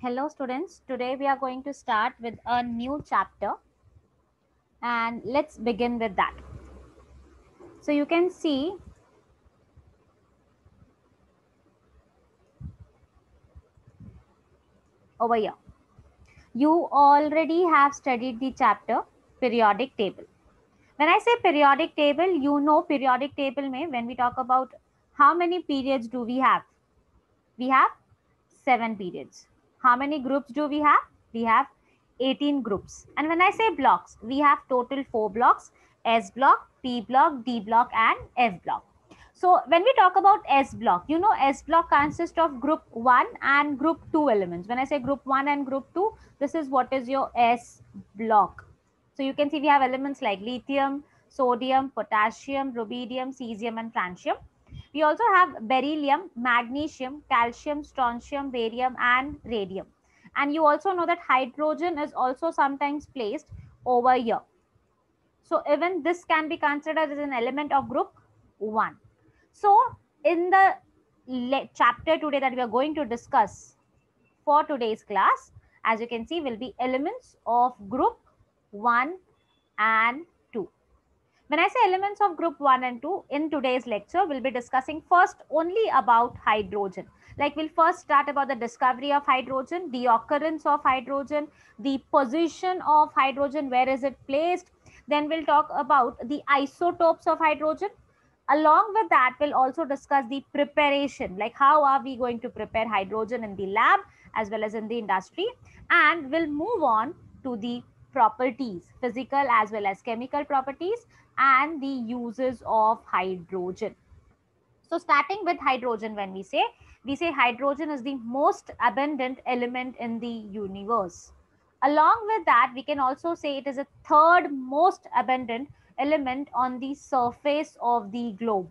Hello students, today we are going to start with a new chapter and let's begin with that. So you can see over here, you already have studied the chapter periodic table. When I say periodic table, you know periodic table mein when we talk about how many periods do we have? We have 7 periods. How many groups do we have? We have 18 groups. And when I say blocks, we have total 4 blocks: S block, P block, D block and F block. So when we talk about S block, you know S block consists of group 1 and group 2 elements. When I say group 1 and group 2, this is what is your S block. So you can see we have elements like lithium, sodium, potassium, rubidium, cesium and francium. We also have beryllium, magnesium, calcium, strontium, barium, and radium. And you also know that hydrogen is also sometimes placed over here. So even this can be considered as an element of group 1. So in the chapter today that we are going to discuss for today's class, as you can see, will be elements of group 1 and 2. When I say elements of group 1 and 2, in today's lecture, we'll be discussing first only about hydrogen. Like we'll first start about the discovery of hydrogen, the occurrence of hydrogen, the position of hydrogen, where is it placed. Then we'll talk about the isotopes of hydrogen. Along with that, we'll also discuss the preparation, like how are we going to prepare hydrogen in the lab as well as in the industry. And we'll move on to the properties, physical as well as chemical properties, and the uses of hydrogen. So starting with hydrogen, when we say hydrogen is the most abundant element in the universe. Along with that, we can also say it is a third most abundant element on the surface of the globe.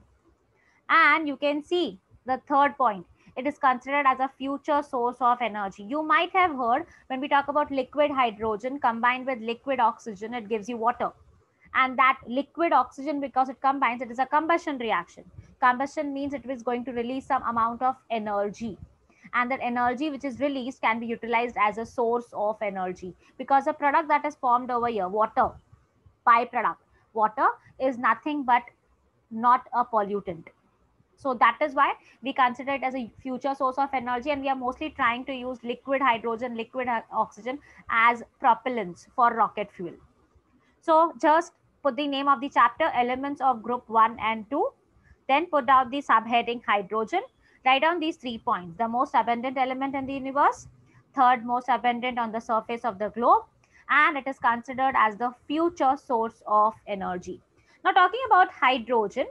And you can see the third point, it is considered as a future source of energy. You might have heard when we talk about liquid hydrogen combined with liquid oxygen, it gives you water. And that liquid oxygen, because it combines, it is a combustion reaction. Combustion means it is going to release some amount of energy, and that energy which is released can be utilized as a source of energy, because the product that is formed over here, water, byproduct, water is nothing but not a pollutant. So that is why we consider it as a future source of energy, and we are mostly trying to use liquid hydrogen, liquid oxygen as propellants for rocket fuel. So just put the name of the chapter, elements of group 1 and 2. Then put down the subheading hydrogen. Write down these 3 points. The most abundant element in the universe, third most abundant on the surface of the globe, and it is considered as the future source of energy. Now talking about hydrogen,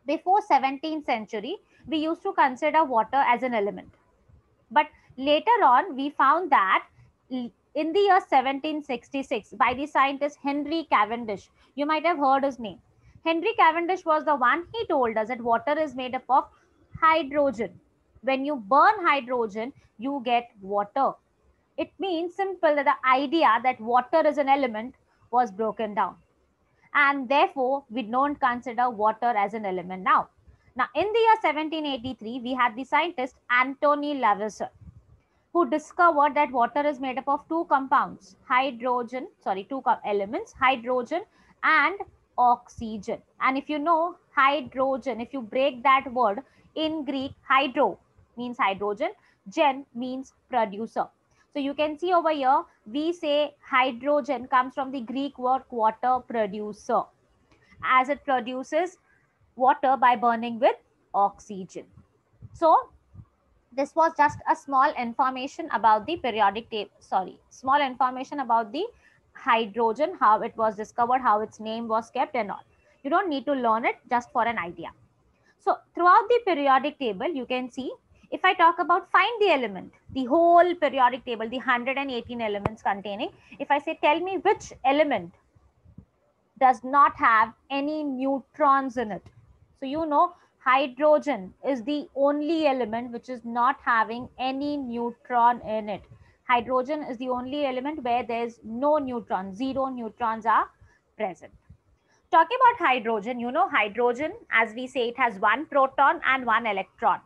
before 17th century, we used to consider water as an element. But later on, we found that in the year 1766 by the scientist Henry Cavendish. You might have heard his name. Henry Cavendish was the one, he told us that water is made up of hydrogen. When you burn hydrogen, you get water. It means simple that the idea that water is an element was broken down. And therefore, we don't consider water as an element now. Now, in the year 1783, we had the scientist Anthony Lavoisier, who discovered that water is made up of two compounds, two elements, hydrogen and oxygen. And if you know hydrogen, if you break that word in Greek, hydro means hydrogen, gen means producer. So you can see over here, we say hydrogen comes from the Greek word water producer, as it produces water by burning with oxygen. So this was just a small information about the periodic table, small information about the hydrogen, how it was discovered, how its name was kept and all. You don't need to learn it, just for an idea. So throughout the periodic table, you can see, if I talk about find the element, the whole periodic table, the 118 elements containing, if I say tell me which element does not have any neutrons in it. So you know hydrogen is the only element which is not having any neutron in it. Hydrogen is the only element where there is no neutron, zero neutrons are present. Talking about hydrogen, you know hydrogen, as we say, it has one proton and one electron.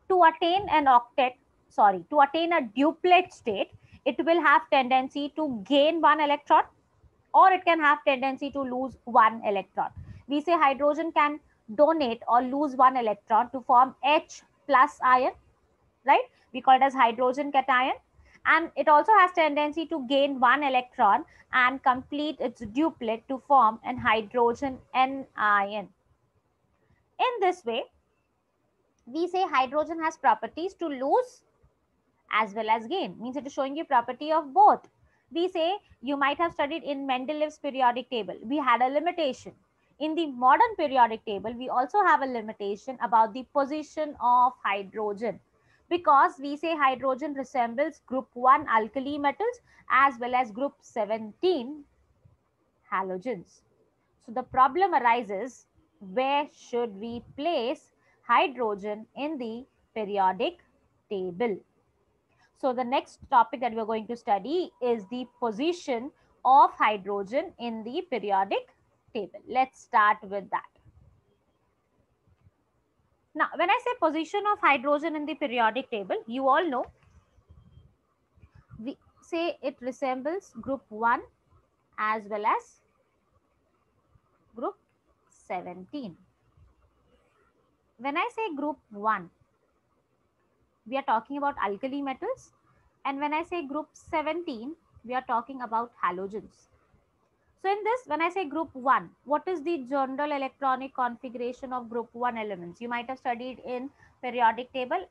To attain an octet, to attain a duplet state, it will have tendency to gain one electron, or it can have tendency to lose one electron. We say hydrogen can donate or lose one electron to form H plus ion, right? We call it as hydrogen cation. And it also has tendency to gain one electron and complete its duplet to form an hydrogen anion. In this way, we say hydrogen has properties to lose as well as gain. Means it is showing you property of both. We say, you might have studied in Mendeleev's periodic table, we had a limitation. In the modern periodic table, we also have a limitation about the position of hydrogen, because we say hydrogen resembles group 1 alkali metals as well as group 17 halogens. So the problem arises, where should we place hydrogen in the periodic table? So the next topic that we're going to study is the position of hydrogen in the periodic table. Let's start with that. Now, when I say position of hydrogen in the periodic table, you all know, we say it resembles group 1 as well as group 17. When I say group 1, we are talking about alkali metals. And when I say group 17, we are talking about halogens. So in this, when I say group 1, what is the general electronic configuration of group 1 elements? You might have studied in periodic table.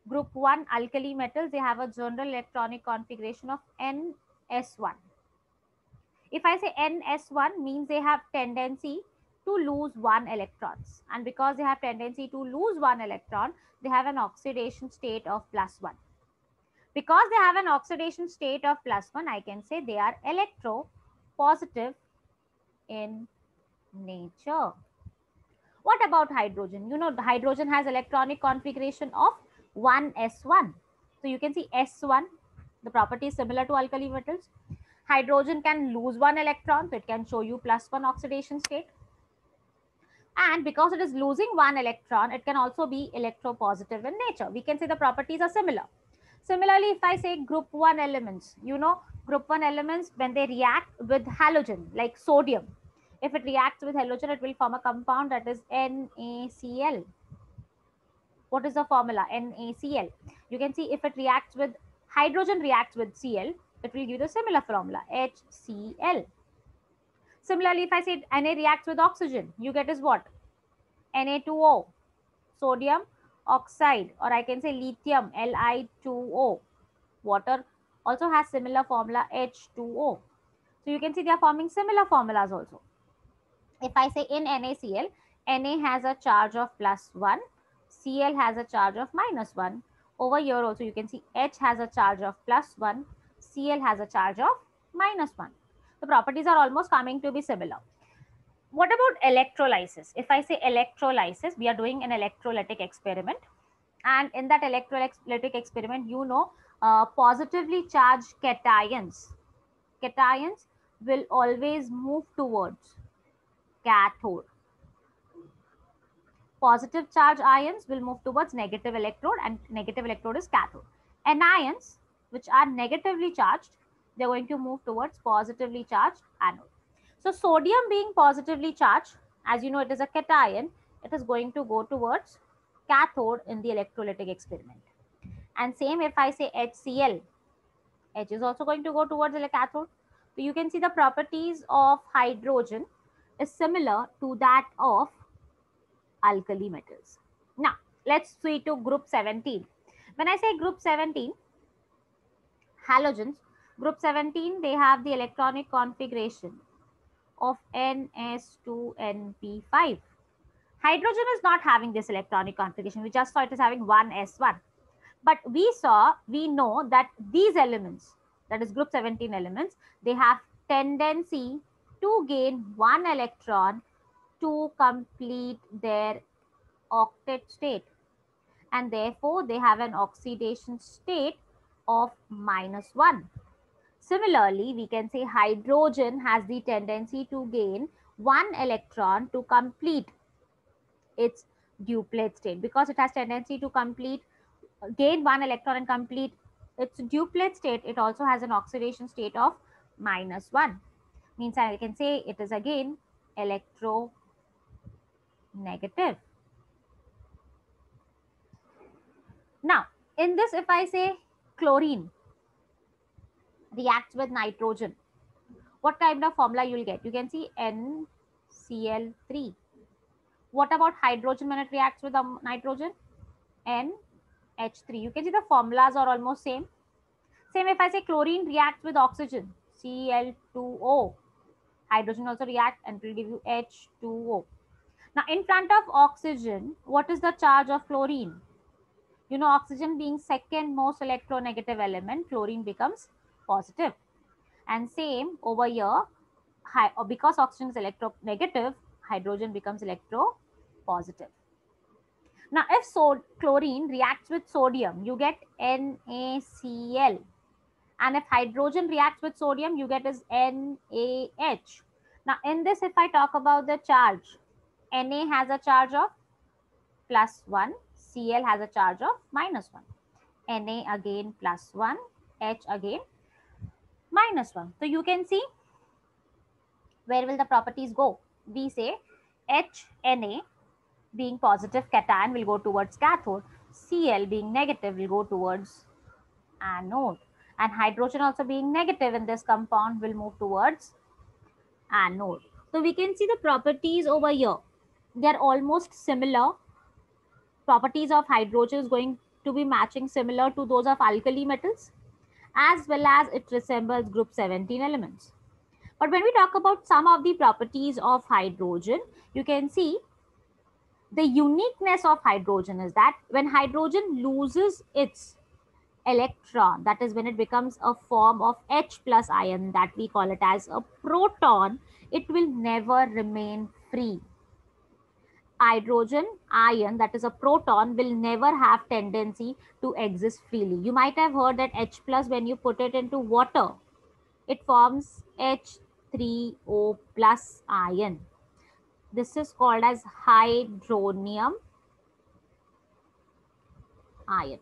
Group 1 alkali metals, they have a general electronic configuration of NS1. If I say NS1, means they have tendency to lose one electrons. And because they have tendency to lose one electron, they have an oxidation state of +1. Because they have an oxidation state of +1, I can say they are electropositive in nature. What about hydrogen? You know, the hydrogen has electronic configuration of 1s1. So you can see S1, the property is similar to alkali metals. Hydrogen can lose one electron, so it can show you +1 oxidation state. And because it is losing one electron, it can also be electropositive in nature. We can say the properties are similar. Similarly, if I say group 1 elements, you know, group 1 elements, when they react with halogen, like sodium, if it reacts with halogen, it will form a compound that is NaCl. What is the formula? NaCl. You can see if it reacts with hydrogen, reacts with Cl, it will give the similar formula, HCl. Similarly, if I say Na reacts with oxygen, you get is what? Na2O, sodium oxide, or I can say lithium, Li2O. Water also has similar formula, H2O. So you can see they are forming similar formulas also. If I say in NaCl, Na has a charge of +1, Cl has a charge of -1. Over here also you can see H has a charge of +1, Cl has a charge of -1. The properties are almost coming to be similar. What about electrolysis? If I say electrolysis, we are doing an electrolytic experiment. And in that electrolytic experiment, you know, positively charged cations will always move towards cathode. Positive charge ions will move towards negative electrode, and negative electrode is cathode. Anions, which are negatively charged, they're going to move towards positively charged anode. So sodium being positively charged, as you know, it is a cation, it is going to go towards cathode in the electrolytic experiment. And same if I say HCl, H is also going to go towards the cathode. So you can see the properties of hydrogen is similar to that of alkali metals. Now, let's see to group 17. When I say group 17, halogens, group 17, they have the electronic configuration of Ns2Np5. Hydrogen is not having this electronic configuration. We just saw it is having 1s1. But we know that these elements, that is group 17 elements, they have tendency to gain one electron to complete their octet state. And therefore, they have an oxidation state of -1. Similarly, we can say hydrogen has the tendency to gain one electron to complete its duplet state. Because it has tendency to complete gain one electron and complete its duplet state, it also has an oxidation state of -1. Means I can say it is again electronegative. Now, in this, if I say chlorine reacts with nitrogen, what kind of formula you will get? You can see NCl3. What about hydrogen when it reacts with nitrogen? NH3. You can see the formulas are almost same. Same if I say chlorine reacts with oxygen, Cl2O. Hydrogen also react and will give you H2O. Now, in front of oxygen, what is the charge of chlorine? You know, oxygen being second most electronegative element, chlorine becomes positive. And same over here, because oxygen is electronegative, hydrogen becomes electropositive. Now, if chlorine reacts with sodium, you get NaCl. And if hydrogen reacts with sodium, you get is NaH. Now, in this, if I talk about the charge, Na has a charge of +1, Cl has a charge of -1. Na again +1, H again -1. So you can see where will the properties go. We say HNa being positive cation will go towards cathode, Cl being negative will go towards anode, and hydrogen also being negative in this compound will move towards anode. So we can see the properties over here. They are almost similar. Properties of hydrogen is going to be matching similar to those of alkali metals, as well as it resembles group 17 elements. But when we talk about some of the properties of hydrogen, you can see the uniqueness of hydrogen is that when hydrogen loses its electron, that is when it becomes a form of H plus ion, that we call it as a proton, it will never remain free. Hydrogen ion, that is a proton, will never have tendency to exist freely. You might have heard that H plus, when you put it into water, it forms H3O plus ion. This is called as hydronium ion.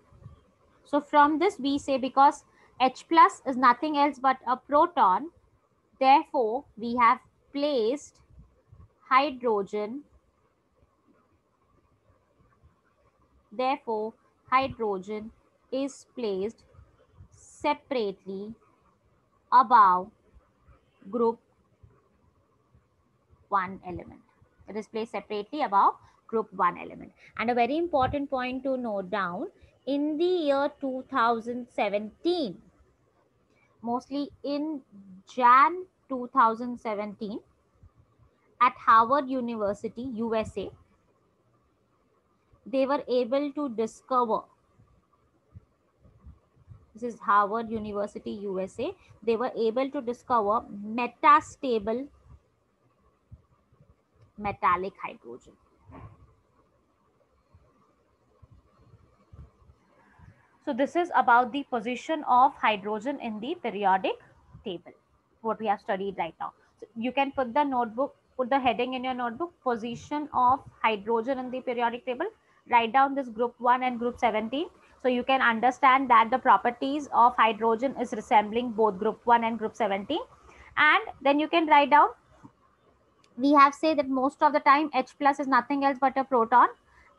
So from this we say, because H plus is nothing else but a proton, therefore we have placed hydrogen, therefore hydrogen is placed separately above group 1 element. It is placed separately above group 1 element. And a very important point to note down, in the year 2017, mostly in Jan 2017, at Harvard University, USA, they were able to discover, this is Harvard University, USA, they were able to discover metastable metallic hydrogen. So this is about the position of hydrogen in the periodic table, what we have studied right now. So you can put the heading in your notebook, position of hydrogen in the periodic table. Write down this group 1 and group 17. So you can understand that the properties of hydrogen is resembling both group 1 and group 17. And then you can write down, we have said that most of the time H plus is nothing else but a proton,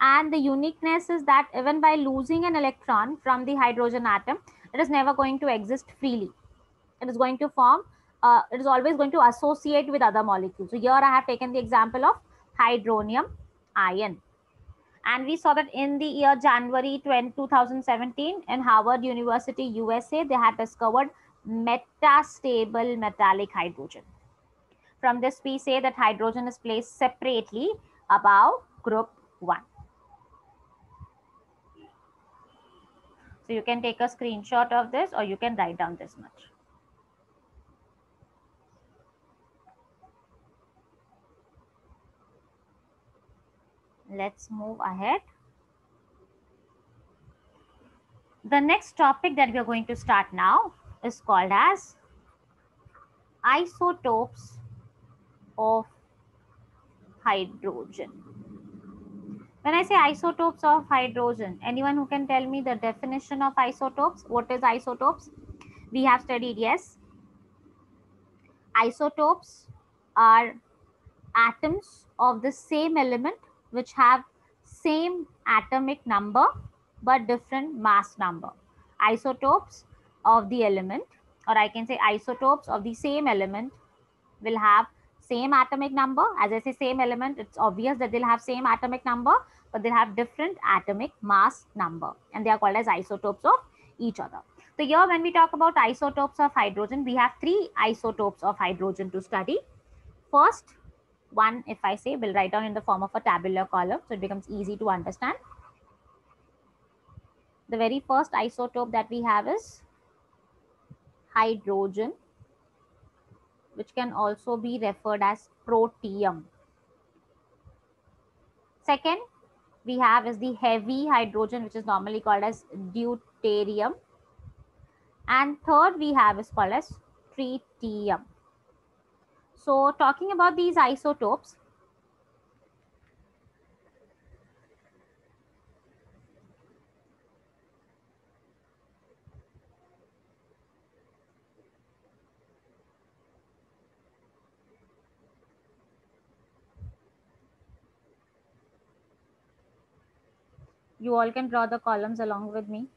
and the uniqueness is that even by losing an electron from the hydrogen atom, it is never going to exist freely. It is going to form, it is always going to associate with other molecules. So here I have taken the example of hydronium ion. And we saw that in the year January 2017 in Harvard University, USA, they had discovered metastable metallic hydrogen. From this, we say that hydrogen is placed separately above group 1. So you can take a screenshot of this, or you can write down this much. Let's move ahead. The next topic that we are going to start now is called as isotopes of hydrogen. When I say isotopes of hydrogen, anyone who can tell me the definition of isotopes? What is isotopes? We have studied, yes. Isotopes are atoms of the same element which have same atomic number but different mass number. Isotopes of the element, or I can say isotopes of the same element, will have same atomic number. As I say same element, it's obvious that they'll have same atomic number, but they'll have different atomic mass number, and they are called as isotopes of each other. So here when we talk about isotopes of hydrogen, we have three isotopes of hydrogen to study. First one, if I say, we'll write down in the form of a tabular column so it becomes easy to understand. The very first isotope that we have is hydrogen, which can also be referred as protium. Second, we have is the heavy hydrogen, which is normally called as deuterium. And third, we have is called as tritium. So talking about these isotopes, you all can draw the columns along with me.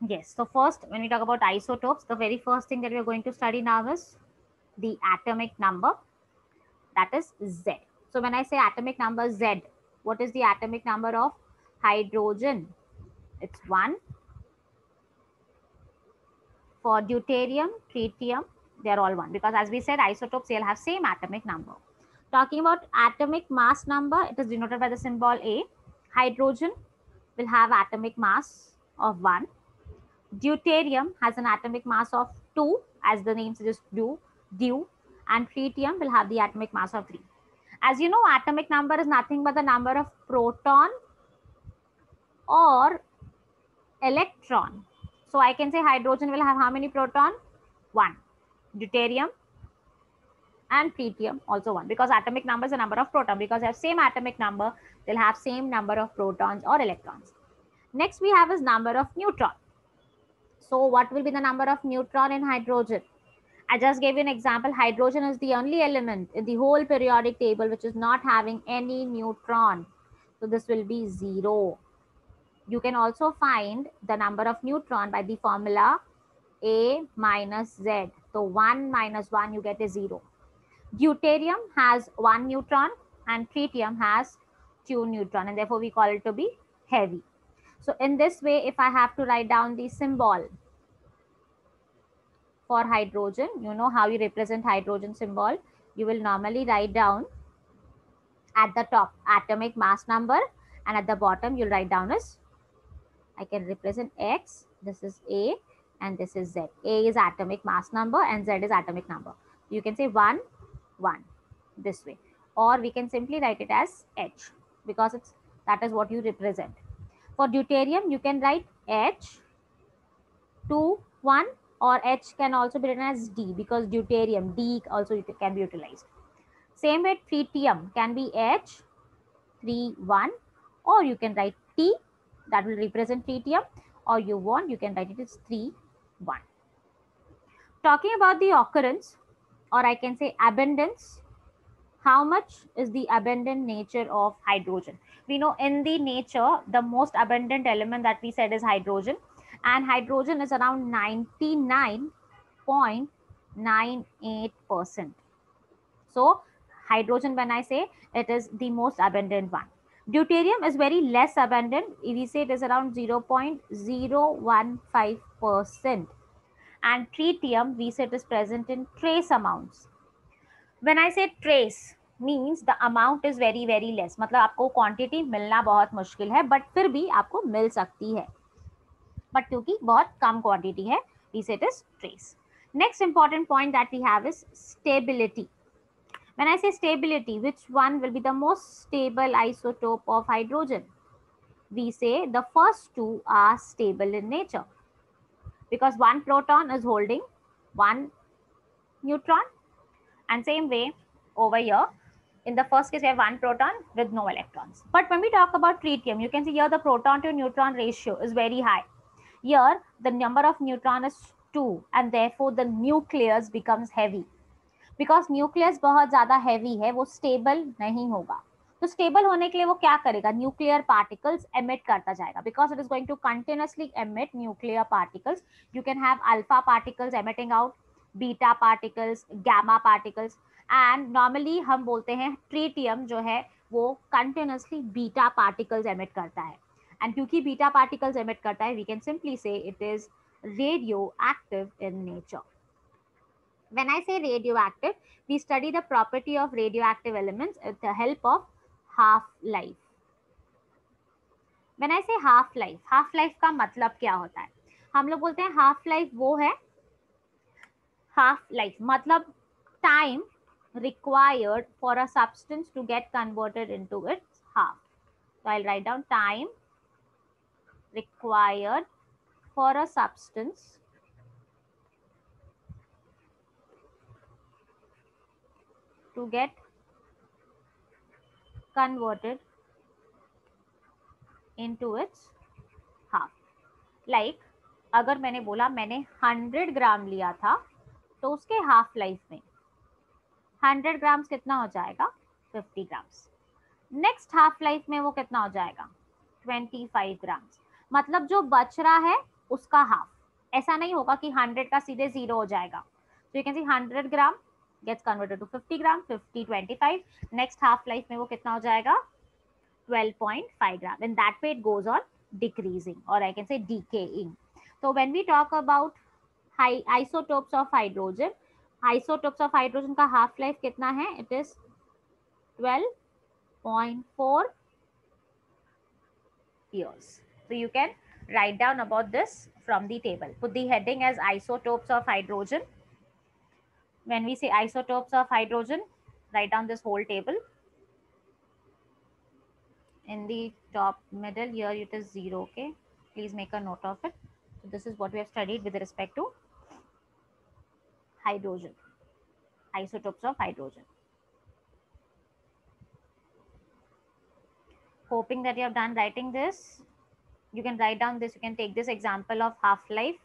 Yes, so first, when we talk about isotopes, the very first thing that we are going to study now is the atomic number, that is Z. So when I say atomic number Z, what is the atomic number of hydrogen? It's 1. For deuterium, tritium, they are all 1, because as we said, isotopes, they'll have same atomic number. Talking about atomic mass number, it is denoted by the symbol A. Hydrogen will have atomic mass of 1. Deuterium has an atomic mass of 2, as the name suggests, dew, and tritium will have the atomic mass of 3. As you know, atomic number is nothing but the number of proton or electron. So I can say hydrogen will have how many proton? 1. Deuterium and tritium also 1, because atomic number is the number of proton. Because they have same atomic number, they'll have same number of protons or electrons. Next we have is number of neutron. So what will be the number of neutron in hydrogen? I just gave you an example. Hydrogen is the only element in the whole periodic table which is not having any neutron. So this will be 0. You can also find the number of neutron by the formula A minus Z. So 1 minus 1, you get a 0. Deuterium has 1 neutron and tritium has 2 neutron, and therefore we call it to be heavy. So in this way, if I have to write down the symbol for hydrogen, you know how you represent hydrogen symbol. You will normally write down at the top atomic mass number, and at the bottom you'll write down as, I can represent X, this is A, and this is Z. A is atomic mass number and Z is atomic number. You can say 1, 1 this way, or we can simply write it as H, because that is what you represent. For deuterium, you can write H 2 1, or H can also be written as D, because deuterium D also can be utilized. Same way, tritium can be H 3 1, or you can write T, that will represent tritium, or you can write it as 3 1. Talking about the occurrence, or I can say abundance, how much is the abundant nature of hydrogen? We know in the nature, the most abundant element that we said is hydrogen, and hydrogen is around 99.98%. So hydrogen, when I say, it is the most abundant one. Deuterium is very less abundant. We say it is around 0.015%. And tritium, we say it is present in trace amounts. When I say trace, means the amount is very very less, मतलब आपको quantity मिलना बहुत मुश्किल है, but फिर भी आपको मिल सकती है, बट क्योंकि बहुत कम क्वांटिटी है, इसे it is trace. Next important point that we have is stability. When I say stability, which one will be the most stable isotope of hydrogen? We say the first two are stable in nature because one proton is holding one neutron, and same way over here in the first case we have one proton with no electrons. But when we talk about tritium, you can see here the proton to neutron ratio is very high. Here the number of neutron is 2 and therefore the nucleus becomes heavy. Because nucleus बहुत ज्यादा heavy है, वो stable नहीं होगा. तो stable होने के लिए वो क्या करेगा, न्यूक्लियर पार्टिकल्स एमिट करता जाएगा, because it is going to continuously emit nuclear particles. You can have alpha particles emitting out, beta particles, gamma particles, and normally हम बोलते हैं ट्रीटियम जो है वो कंटिन्यूअसली बीटा पार्टिकल्स एमिट करता है. एंड क्योंकि बीटा पार्टिकल्स एमिट करता है, वी कैन सिंपली से it is radio active in nature. When I say radioactive, we study the property of radioactive elements with the help of half-life. When I say half-life, half-life का मतलब क्या होता है? हम लोग बोलते हैं half-life वो है, half-life मतलब time required for a substance to get converted into its half. So I'll write down time required for a substance to get converted into its half. Like अगर मैंने बोला मैंने 100 ग्राम लिया था, तो उसके हाफ लाइफ में 100 ग्राम्स कितना हो जाएगा, 50 ग्राम्स. नेक्स्ट हाफ लाइफ में वो कितना हो जाएगा, 25 ग्राम्स. मतलब जो बच रहा है उसका हाफ. ऐसा नहीं होगा कि 100 का सीधे 0 हो जाएगा. तो you can see 100 gram gets converted to 50 gram, 50, 25. Next half life में वो कितना हो जाएगा, 12.5 gram. And that way it goes on decreasing, or I can say decaying. So when we talk about high isotopes of hydrogen, isotopes of hydrogen का half life कितना है, it is 12.4 years. So you can write down about this from the table. Put the heading as isotopes of hydrogen. When we say isotopes of hydrogen, write down this whole table. In the top middle here it is 0. Okay, please make a note of it. So this is what we have studied with respect to hydrogen, isotopes of hydrogen. Hoping that you have done writing this. You can write down this, you can take this example of half-life.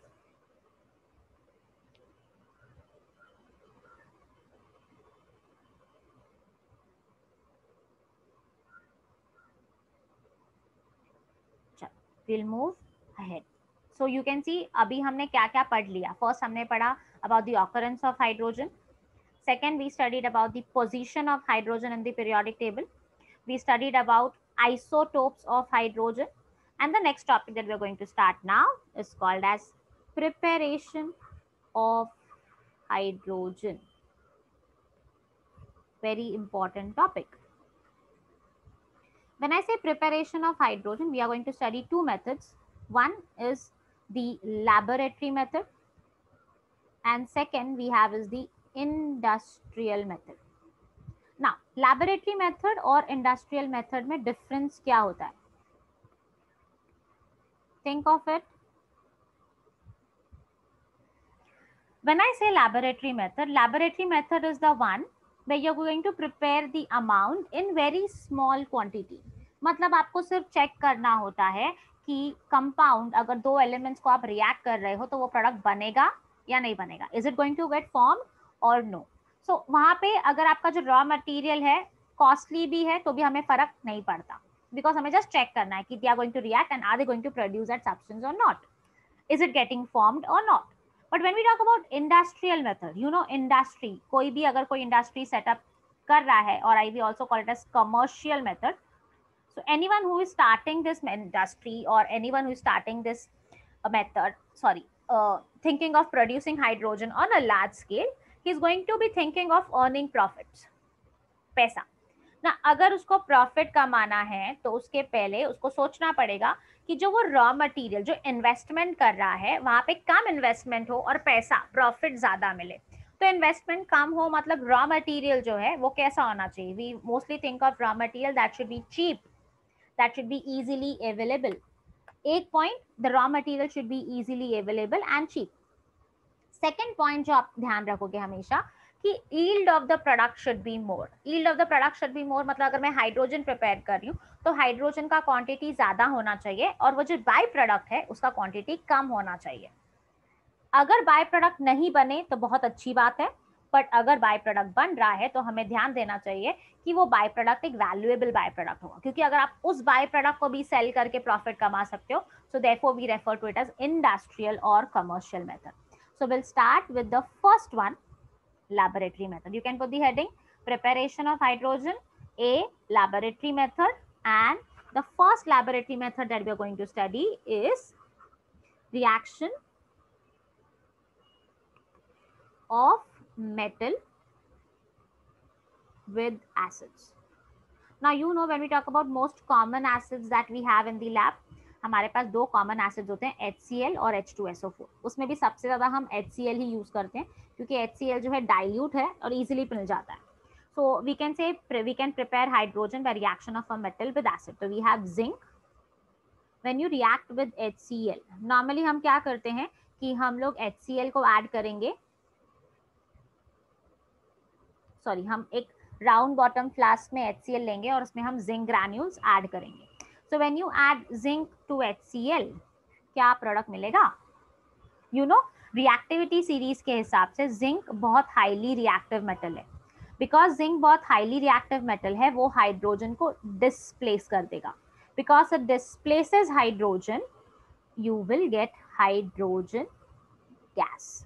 We'll move ahead. So you can see अभी हमने क्या क्या पढ़ लिया. First हमने पढ़ा about the occurrence of hydrogen. Second, we studied about the position of hydrogen in the periodic table. We studied about isotopes of hydrogen. And the next topic that we're going to start now is called as preparation of hydrogen. Very important topic. When I say preparation of hydrogen, we are going to study two methods. One is the laboratory method, and second we have is the industrial method. Now, laboratory method और industrial method में difference क्या होता है? Think of it. When I say laboratory method is the one where you're going to prepare the amount in very small quantity. मतलब आपको सिर्फ check करना होता है कि कंपाउंड अगर दो एलिमेंट्स को आप रिएक्ट कर रहे हो तो वो प्रोडक्ट बनेगा या नहीं बनेगा. Is it going to get form और नो. सो वहां पे अगर आपका जो रॉ मटेरियल है कॉस्टली भी है तो भी हमें फर्क नहीं पड़ता, बिकॉज हमें जस्ट चेक करना है कि they are going to react and are they going to produce that substance or not. Is it getting formed or not. But when we talk about industrial method, you know, industry, कोई भी अगर कोई industry setup कर रहा है, or we also call it as commercial method. So anyone who is starting this industry or anyone who is starting this method, thinking of producing hydrogen on a large scale, he is going to be thinking of earning profits. पैसा ना। अगर उसको profit कमाना है तो उसके पहले उसको सोचना पड़ेगा कि जो वो रॉ मटेरियल जो इन्वेस्टमेंट कर रहा है वहां पे कम इन्वेस्टमेंट हो और पैसा प्रॉफिट ज्यादा मिले। तो इन्वेस्टमेंट कम हो मतलब रॉ मटेरियल जो है वो कैसा होना चाहिए, we mostly think of raw material that should be cheap, that should be easily available. एक point, the raw material should be easily available and cheap. Second point जो आप ध्यान रखोगे हमेशा कि yield of the product should be more. Yield of the product should be more मतलब अगर मैं हाइड्रोजन प्रिपेयर कर रही हूँ तो हाइड्रोजन का क्वांटिटी ज्यादा होना चाहिए और वो जो बाय प्रोडक्ट है उसका क्वांटिटी कम होना चाहिए। अगर बाय प्रोडक्ट नहीं बने तो बहुत अच्छी बात है, बट अगर बाय प्रोडक्ट बन रहा है तो हमें ध्यान देना चाहिए कि वो बाय प्रोडक्ट एक वैल्यूएबल बाय प्रोडक्ट होगा, क्योंकि अगर आप उस बाय प्रोडक्ट को भी सेल करके प्रॉफिट कमा सकते हो, so therefore we refer to it as industrial or commercial method. So we'll start with the first one, laboratory method. You can put the heading preparation of hydrogen, a laboratory method, and the first laboratory method that we are going to study is reaction of metal with acids. Now you know when we talk about most common acids that we have in the lab, हमारे पास दो common acids होते हैं HCl और H2SO4। उसमें भी सबसे ज्यादा हम HCl ही यूज करते हैं क्योंकि HCl जो है डाइल्यूट है और इजीली मिल जाता है। So we can say we can prepare hydrogen by reaction of a metal with acid. तो we have zinc. When you react with HCl, normally हम क्या करते हैं कि हम लोग HCl को ऐड करेंगे, सॉरी हम एक राउंड बॉटम फ्लास्क में HCl लेंगे और उसमें हम जिंक ग्रैन्यूल्स ऐड करेंगे। So when you add zinc to HCl, क्या प्रोडक्ट मिलेगा? You know, रिएक्टिविटी सीरीज के हिसाब से जिंक बहुत हाईली रिएक्टिव मेटल है। बिकॉज जिंक बहुत हाईली रिएक्टिव मेटल है, वो हाइड्रोजन को डिस्प्लेस कर देगा। Because it displaces hydrogen, you will get hydrogen gas.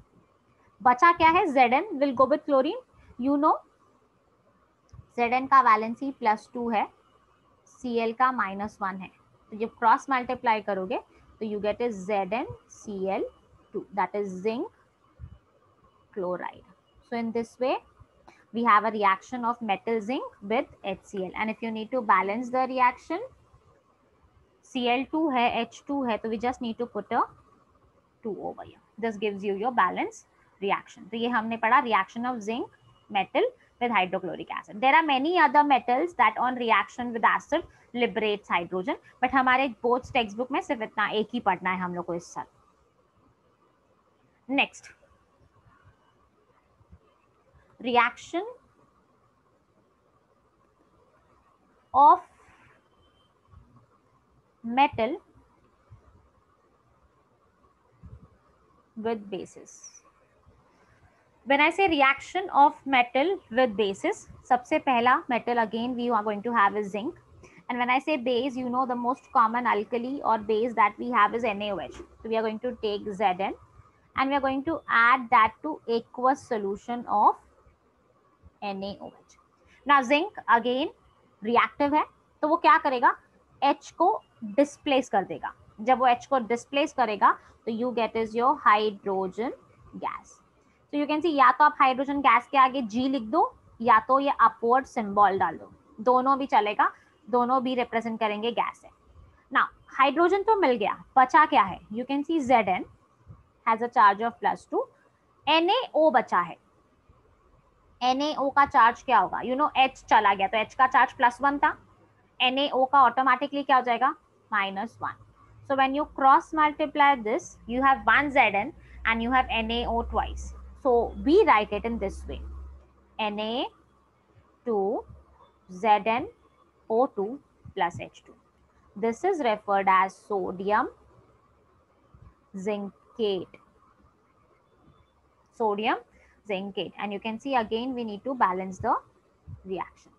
बचा क्या है? Zn will go with chlorine. You know, Zn का वैलेंसी +2 है, Cl का -1 है। तो जब क्रॉस मल्टीप्लाई करोगे तो you get is ZnCl2, that is zinc chloride. So in this way we have a reaction of metal zinc with HCl, and if you need to balance the reaction, Cl2 है, H2 है, तो we just need to put a 2 over here. This gives you your balance reaction. तो ये हमने पढ़ा reaction of zinc metal with hydrochloric acid. There are many other metals that on reaction with acid liberates hydrogen, but हमारे both textbook में सिर्फ इतना एक ही पढ़ना है हम लोग को इस साल। Next, reaction of metal with bases. When I say reaction of metal with bases, सबसे पहला metal again we are going to have is zinc. And when I say base, you know the most common alkali or base that we have is NaOH. So we are going to take Zn and we are going to add that to aqueous solution of NaOH. Now zinc again reactive है, तो वो क्या करेगा? H को displace कर देगा। जब वो H को displace करेगा तो you get is your hydrogen gas. So you can see, या तो आप हाइड्रोजन गैस के आगे G लिख दो या तो ये अपवर्ड सिंबल डाल दो, दोनों भी चलेगा, दोनों भी रिप्रेजेंट करेंगे गैस है। नाउ हाइड्रोजन तो मिल गया, बचा क्या है? You can see Zn has a charge of +2, NaO बचा है। NaO का चार्ज क्या होगा? यू नो H चला गया तो H का चार्ज +1 था, NaO का ऑटोमेटिकली क्या हो जाएगा? -1. So when you cross multiply this, you have one Zn and you have NaO twice. So we write it in this way, Na2ZnO2 plus H2. This is referred as sodium zincate. Sodium zincate. And you can see again we need to balance the reaction.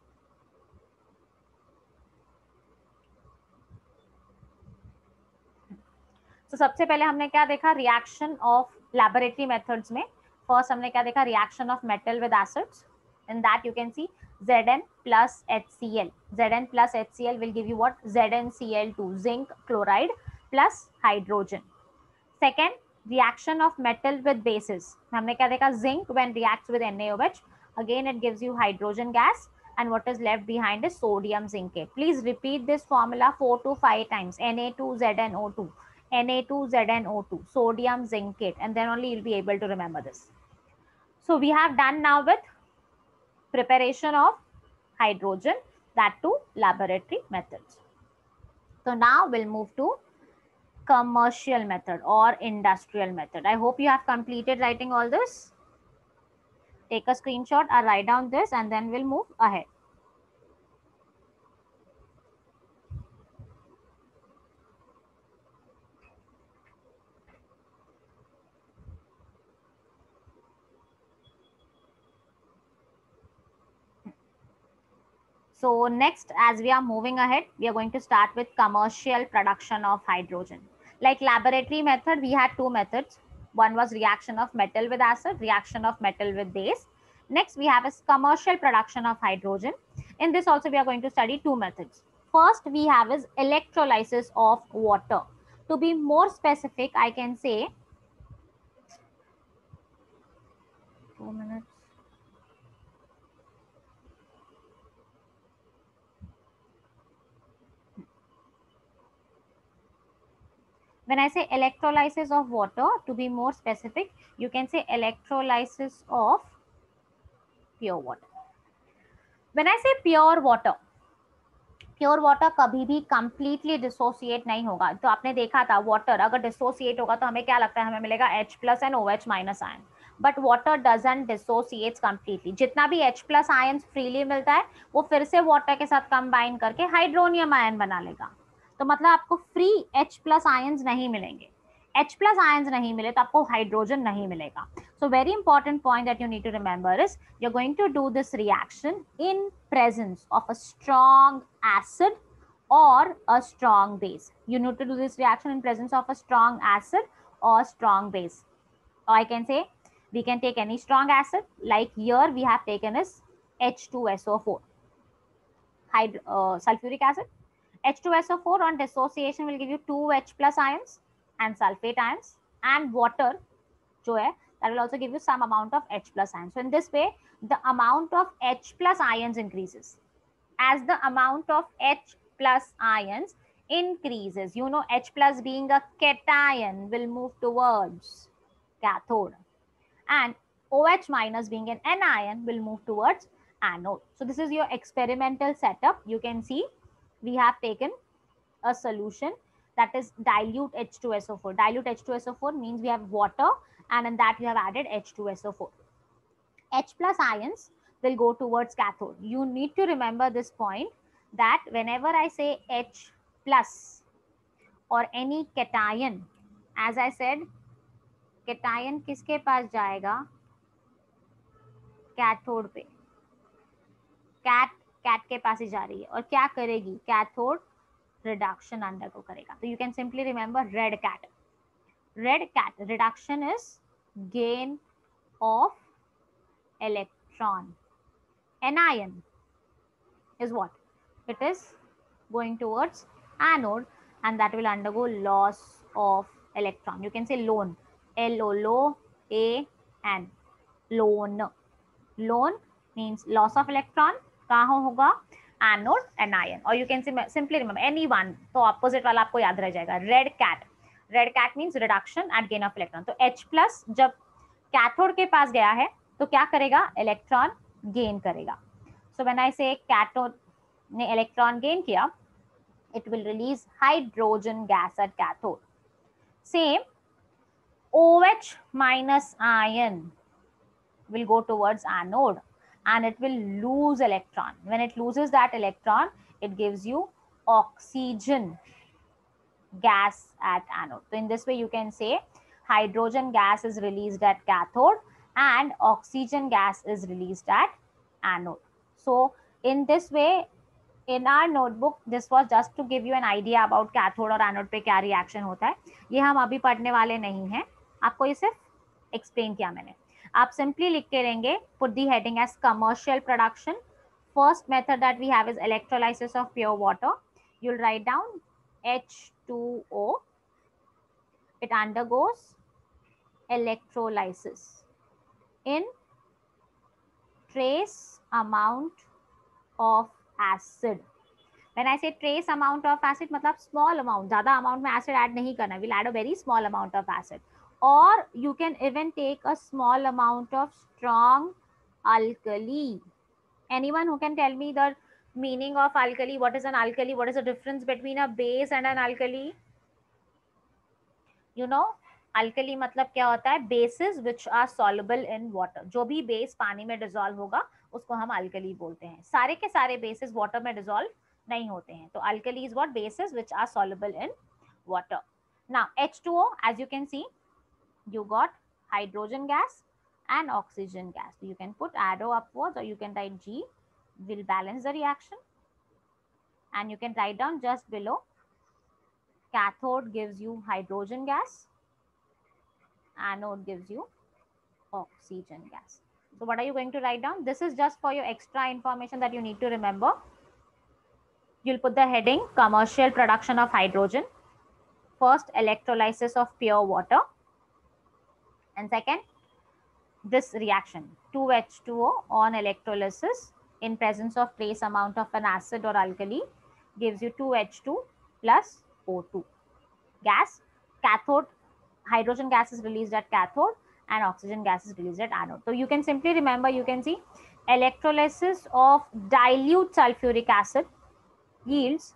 So सबसे पहले हमने क्या देखा? Reaction of laboratory methods में first हमने क्या देखा? Reaction of metal with acids. In that you can see Zn plus HCl. Zn plus HCl will give you what? ZnCl2, zinc chloride plus hydrogen. Second, reaction of metal with bases. हमने क्या देखा? Zinc when reacts with NaOH, again it gives you hydrogen gas, and what is left behind is sodium zincate. Please repeat this formula 4 to 5 times. Na2ZnO2, Na2ZnO2, sodium zincate, and then only you'll be able to remember this. So we have done now with preparation of hydrogen, that too laboratory methods. So now we'll move to commercial method or industrial method. I hope you have completed writing all this. Take a screenshot or write down this and then we'll move ahead. So next, as we are moving ahead, we are going to start with commercial production of hydrogen. Like laboratory method, we had two methods. One was reaction of metal with acid, reaction of metal with base. Next, we have a commercial production of hydrogen. In this also, we are going to study two methods. First, we have is electrolysis of water. To be more specific, I can say 2 minutes. When I say electrolysis of water, to be more specific, you can say electrolysis of pure water. When I say pure water कभी भी completely dissociate नहीं होगा. तो आपने देखा था water अगर dissociate होगा तो हमें क्या लगता है, हमें मिलेगा H plus and OH minus ion. But water doesn't dissociate completely. जितना भी H plus ions freely मिलता है वो फिर से water के साथ combine करके हाइड्रोनियम आयन बना लेगा. तो मतलब आपको फ्री H plus ions नहीं मिलेंगे. H plus ions नहीं मिले तो आपको हाइड्रोजन नहीं मिलेगा. So very important point that you need to remember is you're going to do this reaction in presence of a strong acid or a strong base. You need to do this reaction in presence of a strong acid or strong base. Or I can say we can take any strong acid, like here we have taken is H2SO4, sulfuric acid. H2SO4 on dissociation will give you 2H plus ions and sulfate ions, and water जो है that will also give you some amount of H plus ions. So in this way, the amount of H plus ions increases. As the amount of H plus ions increases, you know H plus being a cation will move towards cathode, and OH minus being an anion will move towards anode. So this is your experimental setup. You can see we have taken a solution that is dilute H2SO4. Dilute H2SO4 means we have water and in that we have added H2SO4. H plus ions will go towards cathode. You need to remember this point that whenever I say H plus or any cation, as I said, cation किसके पास जाएगा? Cathode पे. Cat के पास ही जा रही है और क्या करेगी? कैथोड रिडक्शन अंडरगो करेगा. तो you can simply remember red cat. Red cat reduction is gain of electron. Anion is what? It is going towards anode and that will undergo loss of electron. You can say lone. L-O-L-O-A-N. Lone. Lone means loss of electron. कहाँ होगा? Anode, anion. Or you can simply remember any one. तो opposite वाला आपको याद रह जाएगा. Red cat. Red cat means reduction at gain of electron. तो H plus जब कैथोड के पास गया है तो क्या करेगा? इलेक्ट्रॉन गेन करेगा. So when I say cathode ने इलेक्ट्रॉन गेन किया, it will release hydrogen gas at cathode. Same, OH minus ion will go towards anode and it will lose electron. When it loses that electron, it gives you oxygen gas at anode. So in this way, you can say hydrogen gas is released at cathode and oxygen gas is released at anode. So in this way, in our notebook, this was just to give you an idea about cathode और anode पे क्या reaction होता है. ये हम अभी पढ़ने वाले नहीं हैं. आपको ये सिर्फ explain किया मैंने. आप simply लिख के रहेंगे, put the heading as commercial production. First method that we have is electrolysis of pure water. You'll write down H2O. It undergoes electrolysis in trace amount of acid. When I say trace amount of acid, मतलब small amount, ज़्यादा amount में acid add नहीं करना. We'll add a very small amount of acid. Or you can even take a small amount of strong alkali. Anyone who can tell me the meaning of alkali? What is an alkali? What is the difference between a base and an alkali? You know, alkali मतलब क्या होता है? Bases which are soluble in water. जो भी base पानी में dissolve होगा उसको हम alkali बोलते हैं. सारे के सारे bases water में dissolve नहीं होते हैं. तो alkali is what? Bases which are soluble in water. Now H2O, as you can see, you got hydrogen gas and oxygen gas. So you can put arrow upwards or you can write G. Will balance the reaction. And you can write down just below, cathode gives you hydrogen gas, anode gives you oxygen gas. So what are you going to write down? This is just for your extra information that you need to remember. You'll put the heading commercial production of hydrogen. First, electrolysis of pure water. And second, this reaction 2H2O on electrolysis in presence of trace amount of an acid or alkali gives you 2H2 plus O2 gas. Cathode, hydrogen gas is released at cathode and oxygen gas is released at anode. So you can simply remember, you can see electrolysis of dilute sulfuric acid yields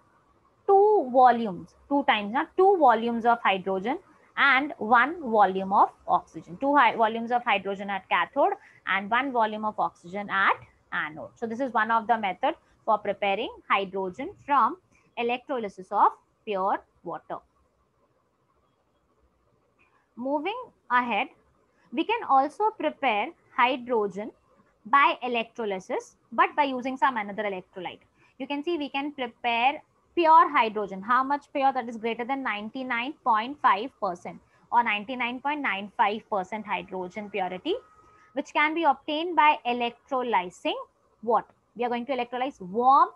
two volumes, two times, not two volumes of hydrogen and one volume of oxygen. Two volumes of hydrogen at cathode and one volume of oxygen at anode. So this is one of the method for preparing hydrogen from electrolysis of pure water. Moving ahead, we can also prepare hydrogen by electrolysis, but by using some another electrolyte. You can see we can prepare pure hydrogen. How much pure? That is greater than 99.5% or 99.95% hydrogen purity, which can be obtained by electrolyzing what? We are going to electrolyze warm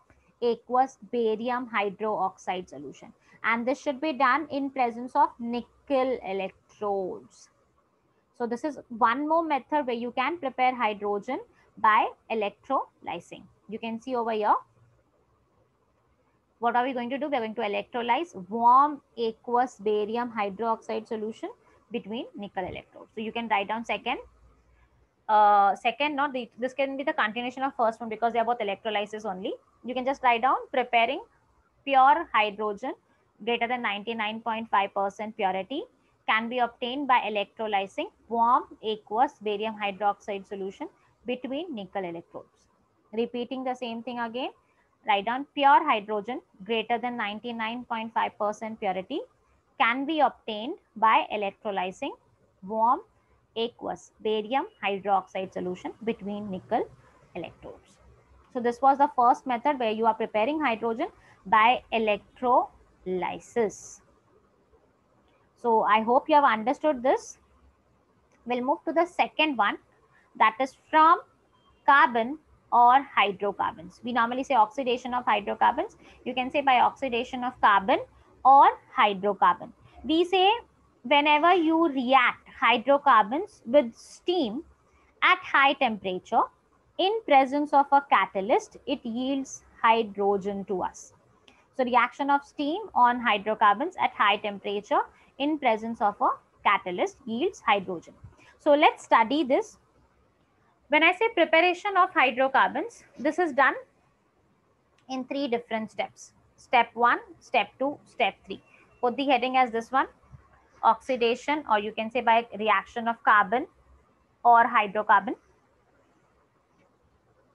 aqueous barium hydroxide solution. And this should be done in presence of nickel electrodes. So this is one more method where you can prepare hydrogen by electrolyzing. You can see over here. What are we going to do? We are going to electrolyze warm aqueous barium hydroxide solution between nickel electrodes. So you can write down second. This can be the continuation of first one because they are both electrolysis only. You can just write down preparing pure hydrogen greater than 99.5% purity can be obtained by electrolyzing warm aqueous barium hydroxide solution between nickel electrodes. Repeating the same thing again, write down pure hydrogen greater than 99.5% purity can be obtained by electrolyzing warm aqueous barium hydroxide solution between nickel electrodes. So this was the first method where you are preparing hydrogen by electrolysis. So I hope you have understood this. We'll move to the second one, that is from carbon or hydrocarbons. We normally say oxidation of hydrocarbons. You can say by oxidation of carbon or hydrocarbon. We say whenever you react hydrocarbons with steam at high temperature in presence of a catalyst, it yields hydrogen to us. So reaction of steam on hydrocarbons at high temperature in presence of a catalyst yields hydrogen. So let's study this. When I say preparation of hydrocarbons, this is done in three different steps. Step 1, step 2, step 3. Put the heading as this one, oxidation, or you can say by reaction of carbon or hydrocarbon.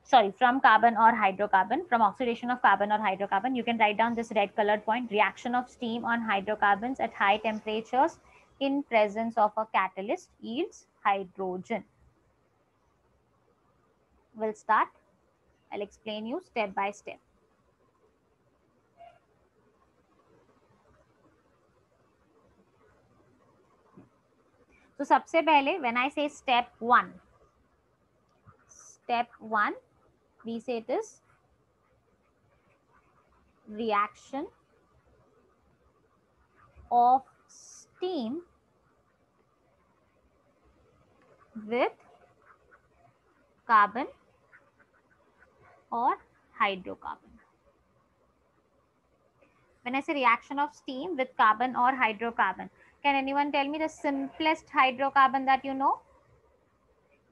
Sorry, from carbon or hydrocarbon, from oxidation of carbon or hydrocarbon. You can write down this red colored point, reaction of steam on hydrocarbons at high temperatures in presence of a catalyst yields hydrogen. We'll start. I'll explain you step by step. So सबसे पहले, when I say step 1, we say it is reaction of steam with carbon or hydrocarbon. When I say reaction of steam with carbon or hydrocarbon, can anyone tell me the simplest hydrocarbon that you know?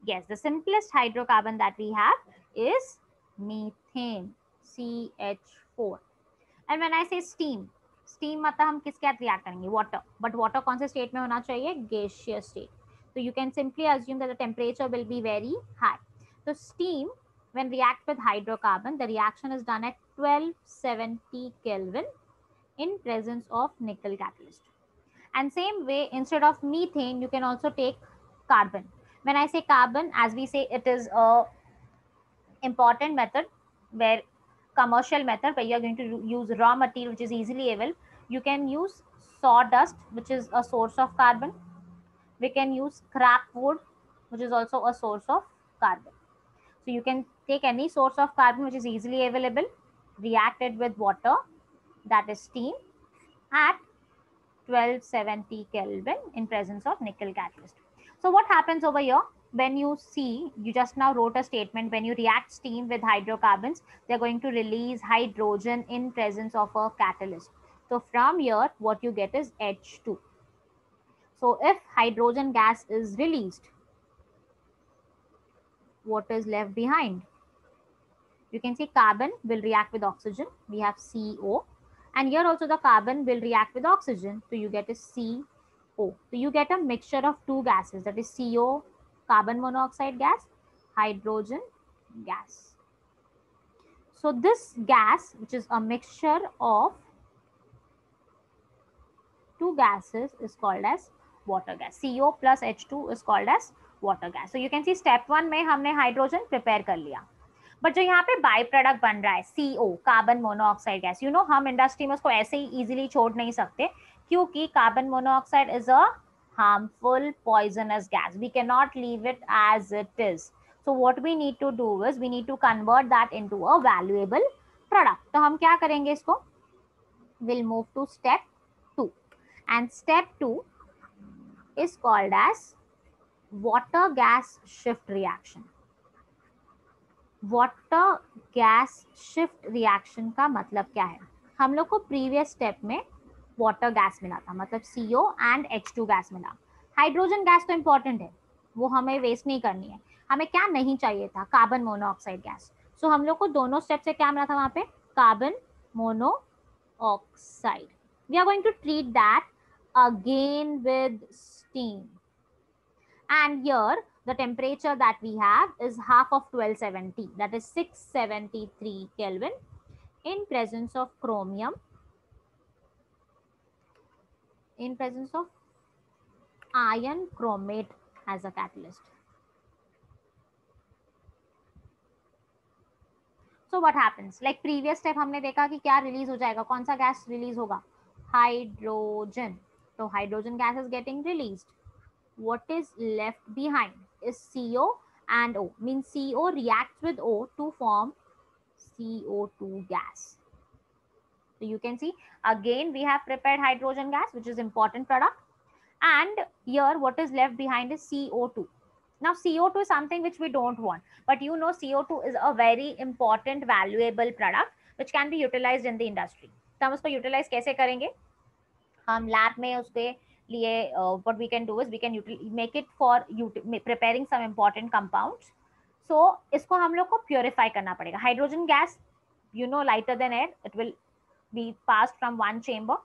Yes, the simplest hydrocarbon that we have is methane, CH4. And when I say steam, steam मतलब हम किसके साथ react करेंगे? Water. But water कौन से state में होना चाहिए? Gaseous state. So you can simply assume that the temperature will be very high. So steam, when react with hydrocarbon, the reaction is done at 1270 Kelvin in presence of nickel catalyst. And same way, instead of methane, you can also take carbon. When I say carbon, as we say, it is a important method where commercial method where you are going to use raw material which is easily available. You can use sawdust, which is a source of carbon. We can use scrap wood, which is also a source of carbon. So you can take any source of carbon which is easily available, react it with water, that is steam, at 1270 Kelvin in presence of nickel catalyst. So what happens over here? When you see, you just now wrote a statement, when you react steam with hydrocarbons, they're going to release hydrogen in presence of a catalyst. So from here, what you get is H2. So if hydrogen gas is released, what is left behind? You can see carbon will react with oxygen. We have CO. And here also the carbon will react with oxygen. So you get a CO. So you get a mixture of two gases, that is CO, carbon monoxide gas, hydrogen gas. So this gas, which is a mixture of two gases, is called as water gas. CO plus H2 is called as water gas. So you can see step 1 में हमने hydrogen prepare कर लिया. But जो यहाँ पे by product बन रहा है CO, carbon monoxide gas, you know हम इंडस्ट्री में उसको ऐसे ही इजीली छोड़ नहीं सकते क्योंकि carbon monoxide is a harmful poisonous gas. We cannot leave it as it is. So what we need to do is we need to convert that into a valuable product. तो हम क्या करेंगे इसको? We'll move to step 2. And step 2 is called as water gas shift reaction. Water gas shift reaction का मतलब क्या है? हम लोग को प्रीवियस स्टेप में वाटर गैस मिला था, मतलब CO एंड H2 गैस मिला. हाइड्रोजन गैस तो इंपॉर्टेंट है, वो हमें वेस्ट नहीं करनी है. हमें क्या नहीं चाहिए था? Carbon monoxide gas. सो हम लोग को दोनों स्टेप से क्या मिला था वहां पे? Carbon monoxide. We are going to treat that again with steam. And here the temperature that we have is half of 1270, that is 673 Kelvin in presence of chromium, in presence of iron chromate as a catalyst. So what happens? Like previous step हमने देखा कि क्या release हो जाएगा, कौन सा gas release होगा? Hydrogen. तो hydrogen gas is getting released. What is left behind is CO and O. Means CO reacts with O to form CO2 gas. So you can see again we have prepared hydrogen gas, which is important product, and here what is left behind is CO2. Now CO2 is something which we don't want, but you know CO2 is a very important valuable product which can be utilized in the industry. तो हम उसको utilize कैसे करेंगे? हम lab में उसके लिए what we can do is we can make it for preparing some important compounds. So इसको हम लोग को प्योरीफाई करना पड़ेगा. Hydrogen gas you know lighter than air, it will be passed from one chamber.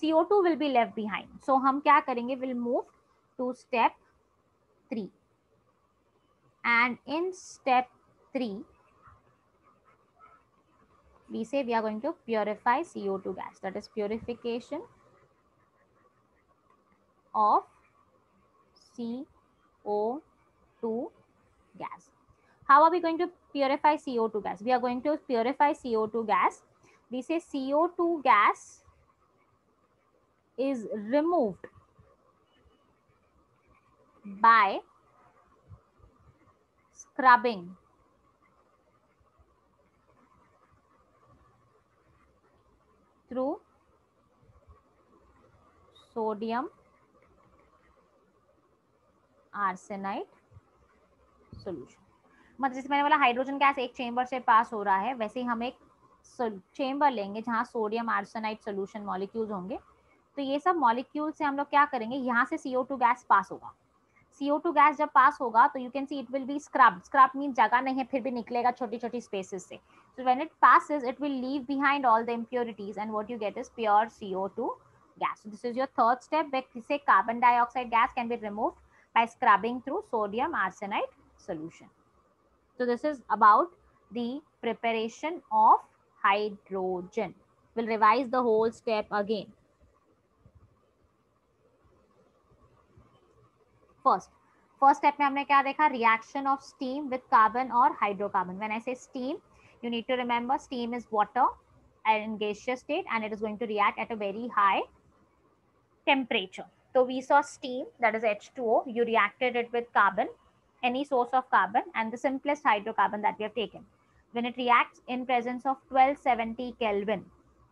CO2 will be left behind. So हम क्या करेंगे? We'll move to step 3. And in step 3 we say we are going to purify CO2 gas, that is purification of CO2 gas. How are we going to purify CO2 gas? We are going to purify CO2 gas. We say CO2 gas is removed by scrubbing through sodium arsenide solution. मतलब जैसे मैंने बोला hydrogen gas एक chamber से पास हो रहा है, वैसे ही हम एक चेंबर लेंगे जहाँ सोडियम आर्सेनाइड सोल्यूशन मॉलिक्यूल्स होंगे। तो ये सब मॉलिक्यूल से हम लोग क्या करेंगे, यहाँ से CO2 गैस पास होगा। CO2 गैस जब पास होगा तो you can see it will be scrub. Scrub mean जगह नहीं है, फिर भी निकलेगा छोटी छोटी स्पेसेस से। So when it passes, it will leave behind all the impurities, and what you get is pure CO2 gas. So this is your third step, where say carbon dioxide gas can be removed by scrubbing through sodium arsenide solution. So this is about the preparation of hydrogen. We'll revise the whole step again. First step में हमने क्या देखा, reaction of steam with carbon or hydrocarbon. When I say steam, you need to remember steam is water in gaseous state, and it is going to react at a very high temperature. So we saw steam, that is H2O. You reacted it with carbon, any source of carbon, and the simplest hydrocarbon that we have taken. When it reacts in presence of 1270 Kelvin,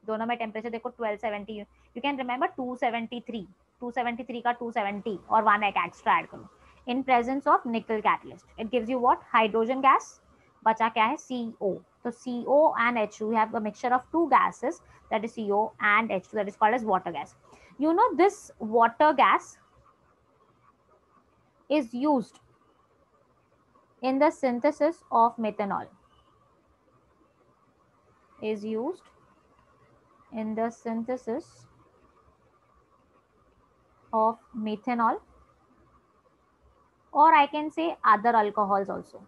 दोनों में temperature देखो 1270, you can remember 273 का 270 और 1 एक extra add करो, in presence of निकल catalyst, it gives you what, hydrogen gas, बचा क्या है, CO. तो CO and H2, we have a mixture of two gases, that is CO and H2, that is called as water gas. You know, this water gas is used in the synthesis of methanol, is used in the synthesis of methanol, or I can say other alcohols also.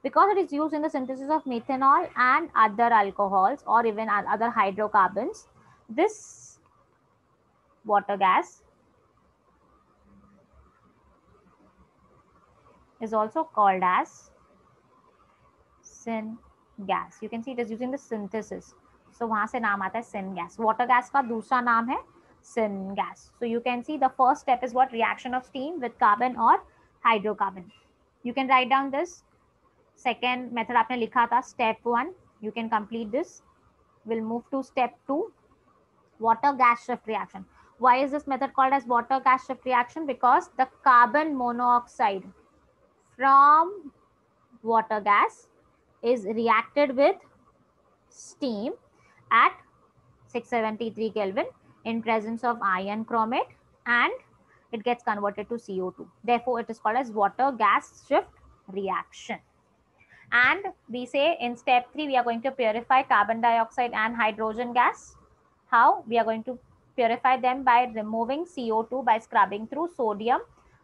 Because it is used in the synthesis of methanol and other alcohols or even other hydrocarbons, this water gas is also called as syngas. You can see it is using the synthesis. So वहाँ से नाम आता है syngas. Water gas का दूसरा नाम है syngas. So you can see the first step is what, reaction of steam with carbon or hydrocarbon. You can write down this. Second method आपने लिखा था step 1. You can complete this. We'll move to step 2. Water gas shift reaction. Why is this method called as water gas shift reaction? Because the carbon monoxide from water gas is reacted with steam at 673 Kelvin in presence of iron chromate, and it gets converted to CO2. Therefore, it is called as water gas shift reaction. And we say in step 3, we are going to purify carbon dioxide and hydrogen gas. How? We are going to purify them by removing CO2 by scrubbing through sodium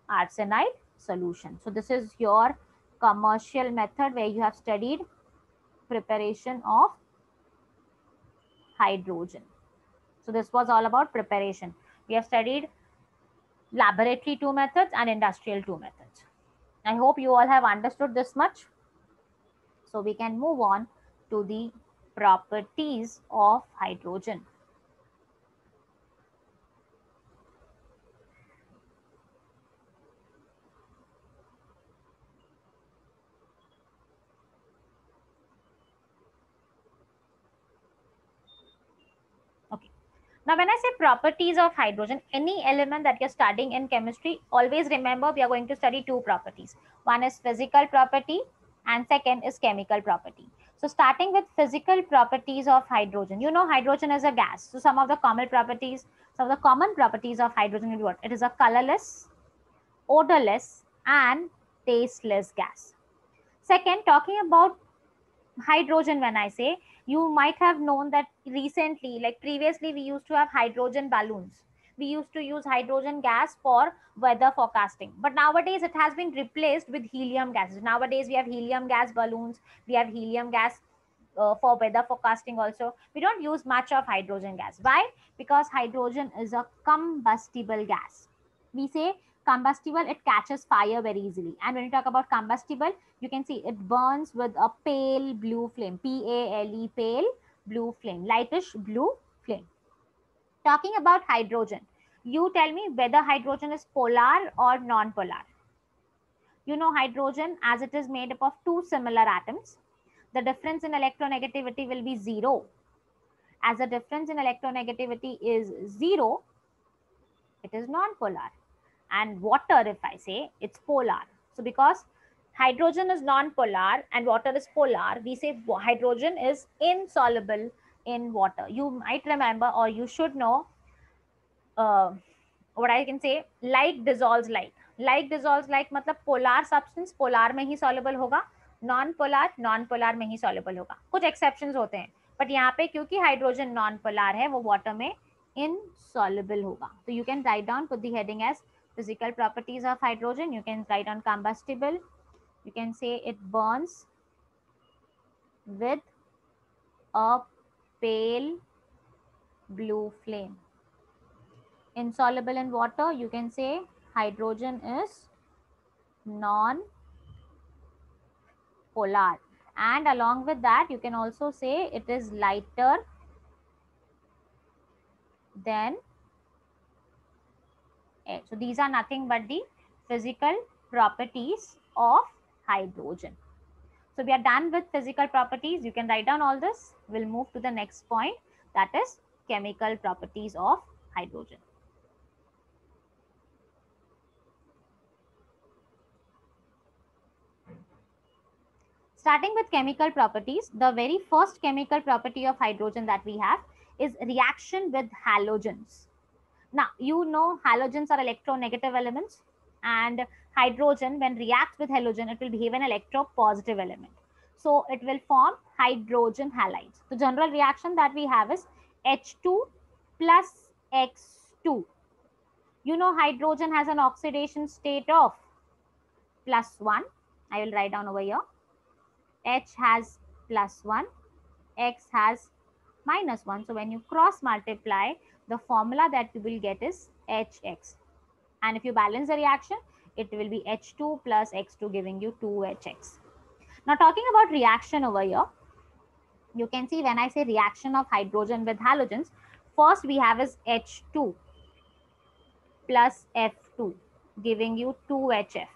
arsenide solution. So this is your commercial method where you have studied preparation of hydrogen. So this was all about preparation. We have studied laboratory 2 methods and industrial 2 methods. I hope you all have understood this much. So we can move on to the properties of hydrogen. Okay. Now, when I say properties of hydrogen, any element that you're studying in chemistry, always remember we are going to study two properties. One is physical property and second is chemical property. So starting with physical properties of hydrogen, you know hydrogen is a gas. So some of the common properties of hydrogen will be what? It is a colorless, odorless and tasteless gas. Second, talking about hydrogen, when I say, you might have known that recently, like previously, we used to have hydrogen balloons. We used to use hydrogen gas for weather forecasting. But nowadays, it has been replaced with helium gases. Nowadays, we have helium gas balloons. We have helium gas for weather forecasting also. We don't use much of hydrogen gas. Why? Because hydrogen is a combustible gas. We say combustible, it catches fire very easily. And when you talk about combustible, you can see it burns with a pale blue flame, PALE, pale blue flame, lightish blue flame. Talking about hydrogen, you tell me whether hydrogen is polar or non-polar. You know hydrogen, as it is made up of two similar atoms, the difference in electronegativity will be 0. As the difference in electronegativity is 0, it is non-polar. And water, if I say, it's polar. So because hydrogen is non-polar and water is polar, we say hydrogen is insoluble in water. You might remember, or you should know, uh, what I can say, like dissolves like. Like dissolves like मतलब polar substance polar में ही soluble होगा, non polar non polar में ही soluble होगा. कुछ exceptions होते हैं, but यहाँ पे क्योंकि hydrogen non polar है, वो water में insoluble होगा. So you can write down, put the heading as physical properties of hydrogen. You can write on combustible. You can say it burns with a pale blue flame. Insoluble in water, you can say hydrogen is non-polar. And along with that, you can also say it is lighter than air. So these are nothing but the physical properties of hydrogen. So we are done with physical properties. You can write down all this. We'll move to the next point, that is chemical properties of hydrogen. Starting with chemical properties, the very first chemical property of hydrogen that we have is reaction with halogens. Now, you know halogens are electronegative elements, and hydrogen, when reacts with halogen, it will behave an electropositive element. So it will form hydrogen halides. The general reaction that we have is H2 plus X2. You know hydrogen has an oxidation state of +1. I will write down over here. H has +1, X has -1. So when you cross multiply, the formula that you will get is HX. And if you balance the reaction, it will be H2 plus X2 giving you 2HX. Now talking about reaction over here, you can see when I say reaction of hydrogen with halogens, first we have is H2 plus F2 giving you 2HF.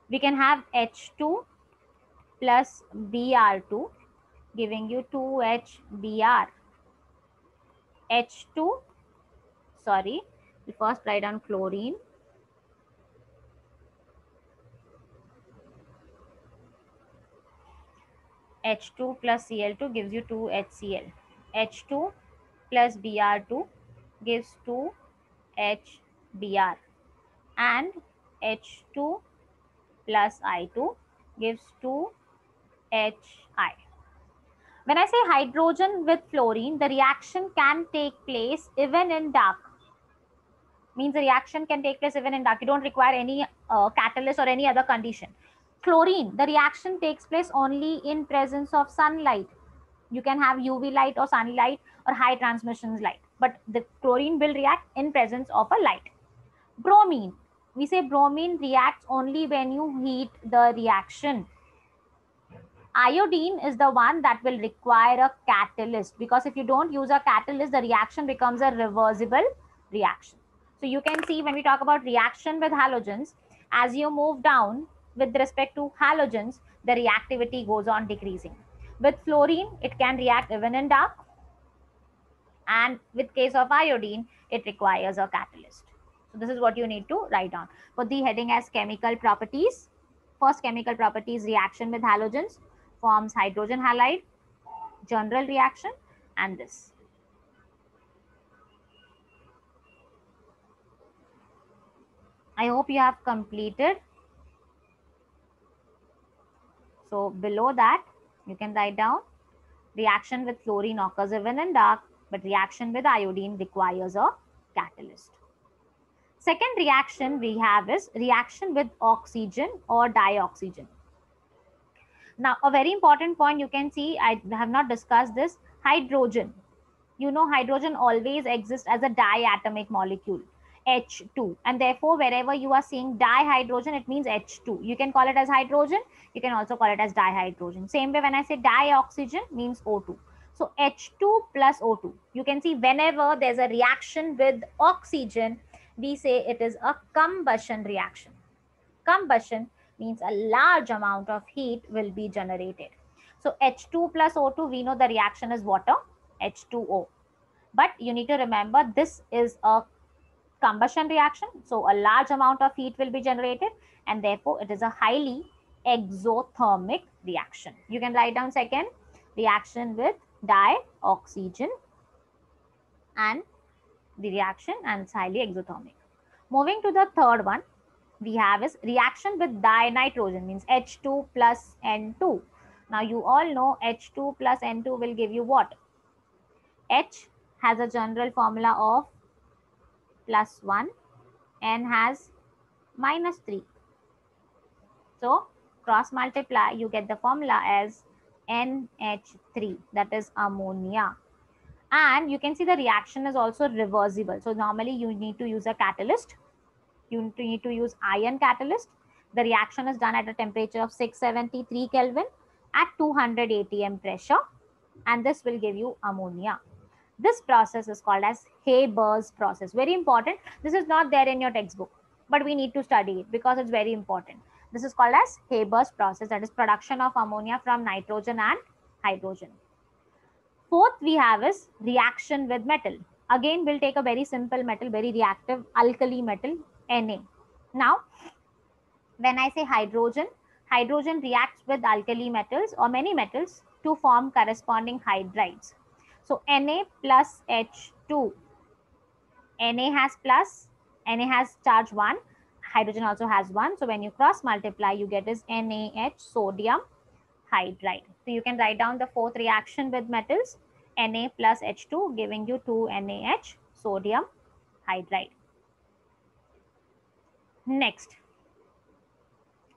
We can have H2 plus Br2 giving you 2HBr. H2, sorry, we first write down chlorine. H2 plus Cl2 gives you 2HCl. H2 plus Br2 gives 2HBr. And H2 plus I2 gives 2HI. When I say hydrogen with fluorine, the reaction can take place even in dark. Means the reaction can take place even in dark. You don't require any catalyst or any other condition. Chlorine, the reaction takes place only in presence of sunlight. You can have UV light or sunlight or high transmission light, but the chlorine will react in presence of a light. Bromine, we say bromine reacts only when you heat the reaction. Iodine is the one that will require a catalyst, because if you don't use a catalyst, the reaction becomes a reversible reaction. So you can see when we talk about reaction with halogens, as you move down with respect to halogens, the reactivity goes on decreasing. With fluorine, it can react even in dark. And with case of iodine, it requires a catalyst. So this is what you need to write down. Put the heading as chemical properties. First chemical properties, reaction with halogens forms hydrogen halide, general reaction, and this. I hope you have completed. So below that, you can write down reaction with fluorine occurs even in dark, but reaction with iodine requires a catalyst. Second reaction we have is reaction with oxygen or dioxygen. Now, a very important point you can see, I have not discussed this, hydrogen. You know, hydrogen always exists as a diatomic molecule, H2. And therefore, wherever you are seeing dihydrogen, it means H2. You can call it as hydrogen. You can also call it as dihydrogen. Same way, when I say dioxygen, means O2. So H2 plus O2. You can see whenever there's a reaction with oxygen, we say it is a combustion reaction. Combustion means a large amount of heat will be generated. So H2 plus O2, we know the reaction is water, H2O. But you need to remember, this is a combustion reaction. So a large amount of heat will be generated, and therefore it is a highly exothermic reaction. You can write down second, reaction with dioxygen, and the reaction, and it's highly exothermic. Moving to the third one, we have is reaction with dinitrogen, means H2 plus N2. Now you all know H2 plus N2 will give you what? H has a general formula of +1, N has -3. So cross multiply, you get the formula as NH3, that is ammonia. And you can see the reaction is also reversible. So normally you need to use a catalyst. You need to use iron catalyst. The reaction is done at a temperature of 673 Kelvin at 200 atm pressure, and this will give you ammonia. This process is called as Haber's process. Very important. This is not there in your textbook, but we need to study it because it's very important. This is called as Haber's process, that is production of ammonia from nitrogen and hydrogen. Fourth we have is reaction with metal. Again, we'll take a very simple metal, very reactive alkali metal, Na. Now, when I say hydrogen, hydrogen reacts with alkali metals or many metals to form corresponding hydrides. So Na plus H2. Na has plus, Na has charge 1, hydrogen also has 1. So when you cross multiply, you get is NaH, sodium hydride. So you can write down the fourth reaction with metals, Na plus H2 giving you 2NaH, sodium hydride. Next,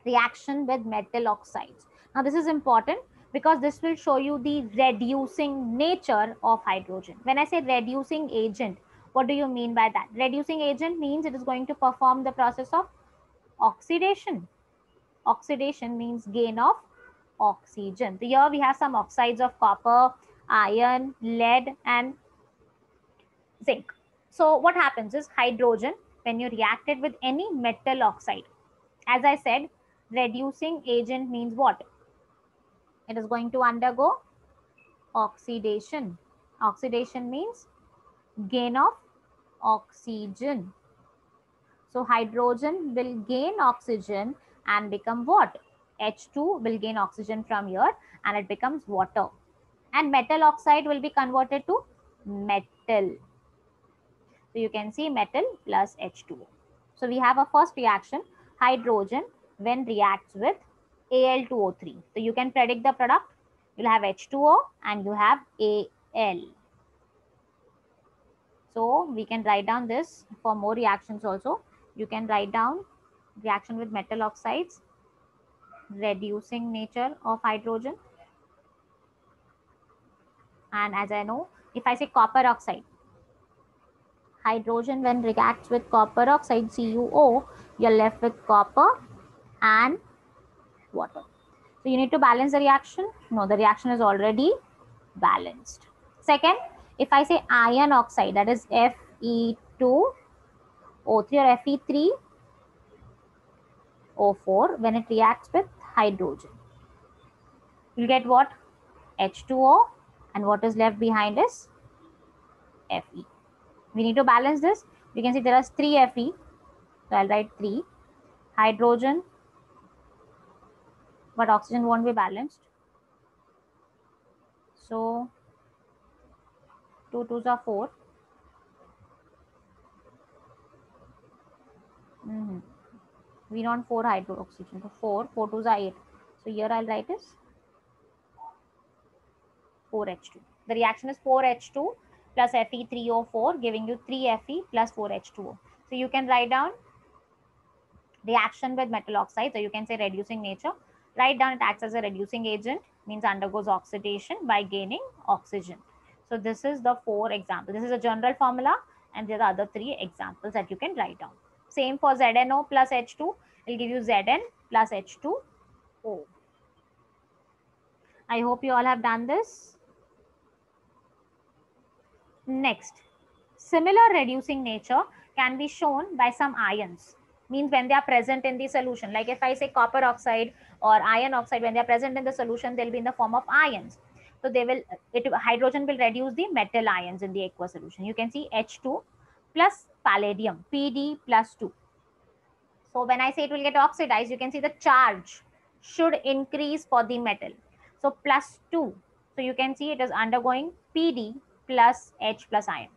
reaction with metal oxides. Now this is important because this will show you the reducing nature of hydrogen. When I say reducing agent, what do you mean by that? Reducing agent means it is going to perform the process of oxidation. Oxidation means gain of oxygen. So here we have some oxides of copper, iron, lead, and zinc. So what happens is hydrogen, when you react it with any metal oxide, as I said, reducing agent means what? It is going to undergo oxidation. Oxidation means gain of oxygen. So hydrogen will gain oxygen and become what? H2 will gain oxygen from here and it becomes water. And metal oxide will be converted to metal. So you can see metal plus H2O. So we have a first reaction, hydrogen when reacts with Al2O3. So you can predict the product. You'll have H2O and you have Al. So we can write down this for more reactions also. You can write down reaction with metal oxides, reducing nature of hydrogen. And as I know, if I say copper oxide, hydrogen when reacts with copper oxide, CuO, you're left with copper and water. So you need to balance the reaction. No, the reaction is already balanced. Second, if I say iron oxide, that is Fe2O3 or Fe3O4, when it reacts with hydrogen, you'll get what? H2O, and what is left behind is Fe. We need to balance this. You can see there are 3 Fe. So I'll write 3. Hydrogen, but oxygen won't be balanced. So 2 2s are 4. We want 4 hydroxygen. So 4 2s are 8. So here I'll write is 4H2. The reaction is 4H2 plus Fe3O4 giving you 3 Fe plus 4H2O. So you can write down reaction with metal oxide. So you can say reducing nature. Write down it acts as a reducing agent, means undergoes oxidation by gaining oxygen. So this is the 4 examples. This is a general formula and there are other 3 examples that you can write down. Same for ZNO plus H2. Will give you Zn plus H2O. I hope you all have done this. Next, similar reducing nature can be shown by some ions, means when they are present in the solution. Like if I say copper oxide or iron oxide, when they are present in the solution, they'll be in the form of ions. So they will, hydrogen will reduce the metal ions in the aqueous solution. You can see H2 plus palladium, Pd plus 2. So when I say it will get oxidized, you can see the charge should increase for the metal. So plus 2. So you can see it is undergoing Pd plus H plus ion.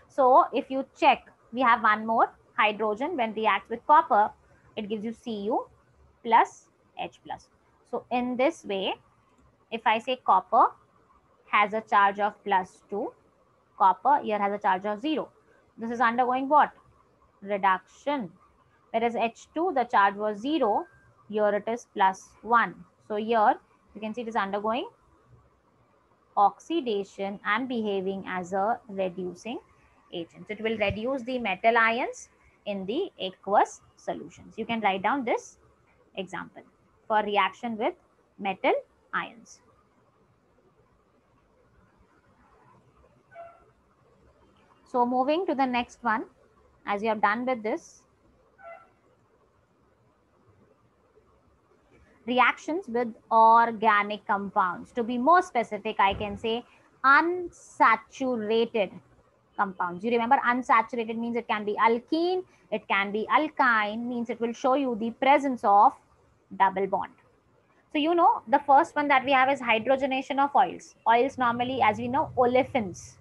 So if you check, we have one more hydrogen when reacts with copper, it gives you Cu plus H plus. So in this way, if I say copper has a charge of plus 2, copper here has a charge of 0. This is undergoing what? Reduction. Whereas H2, the charge was 0, here it is plus 1. So here you can see it is undergoing oxidation and behaving as a reducing agent. So it will reduce the metal ions in the aqueous solutions. You can write down this example for reaction with metal ions. So moving to the next one, as you have done with this, reactions with organic compounds. To be more specific, I can say unsaturated compounds. You remember unsaturated means it can be alkene, it can be alkyne, means it will show you the presence of double bond. So you know the first one that we have is hydrogenation of oils. Oils normally, as we know, olefins.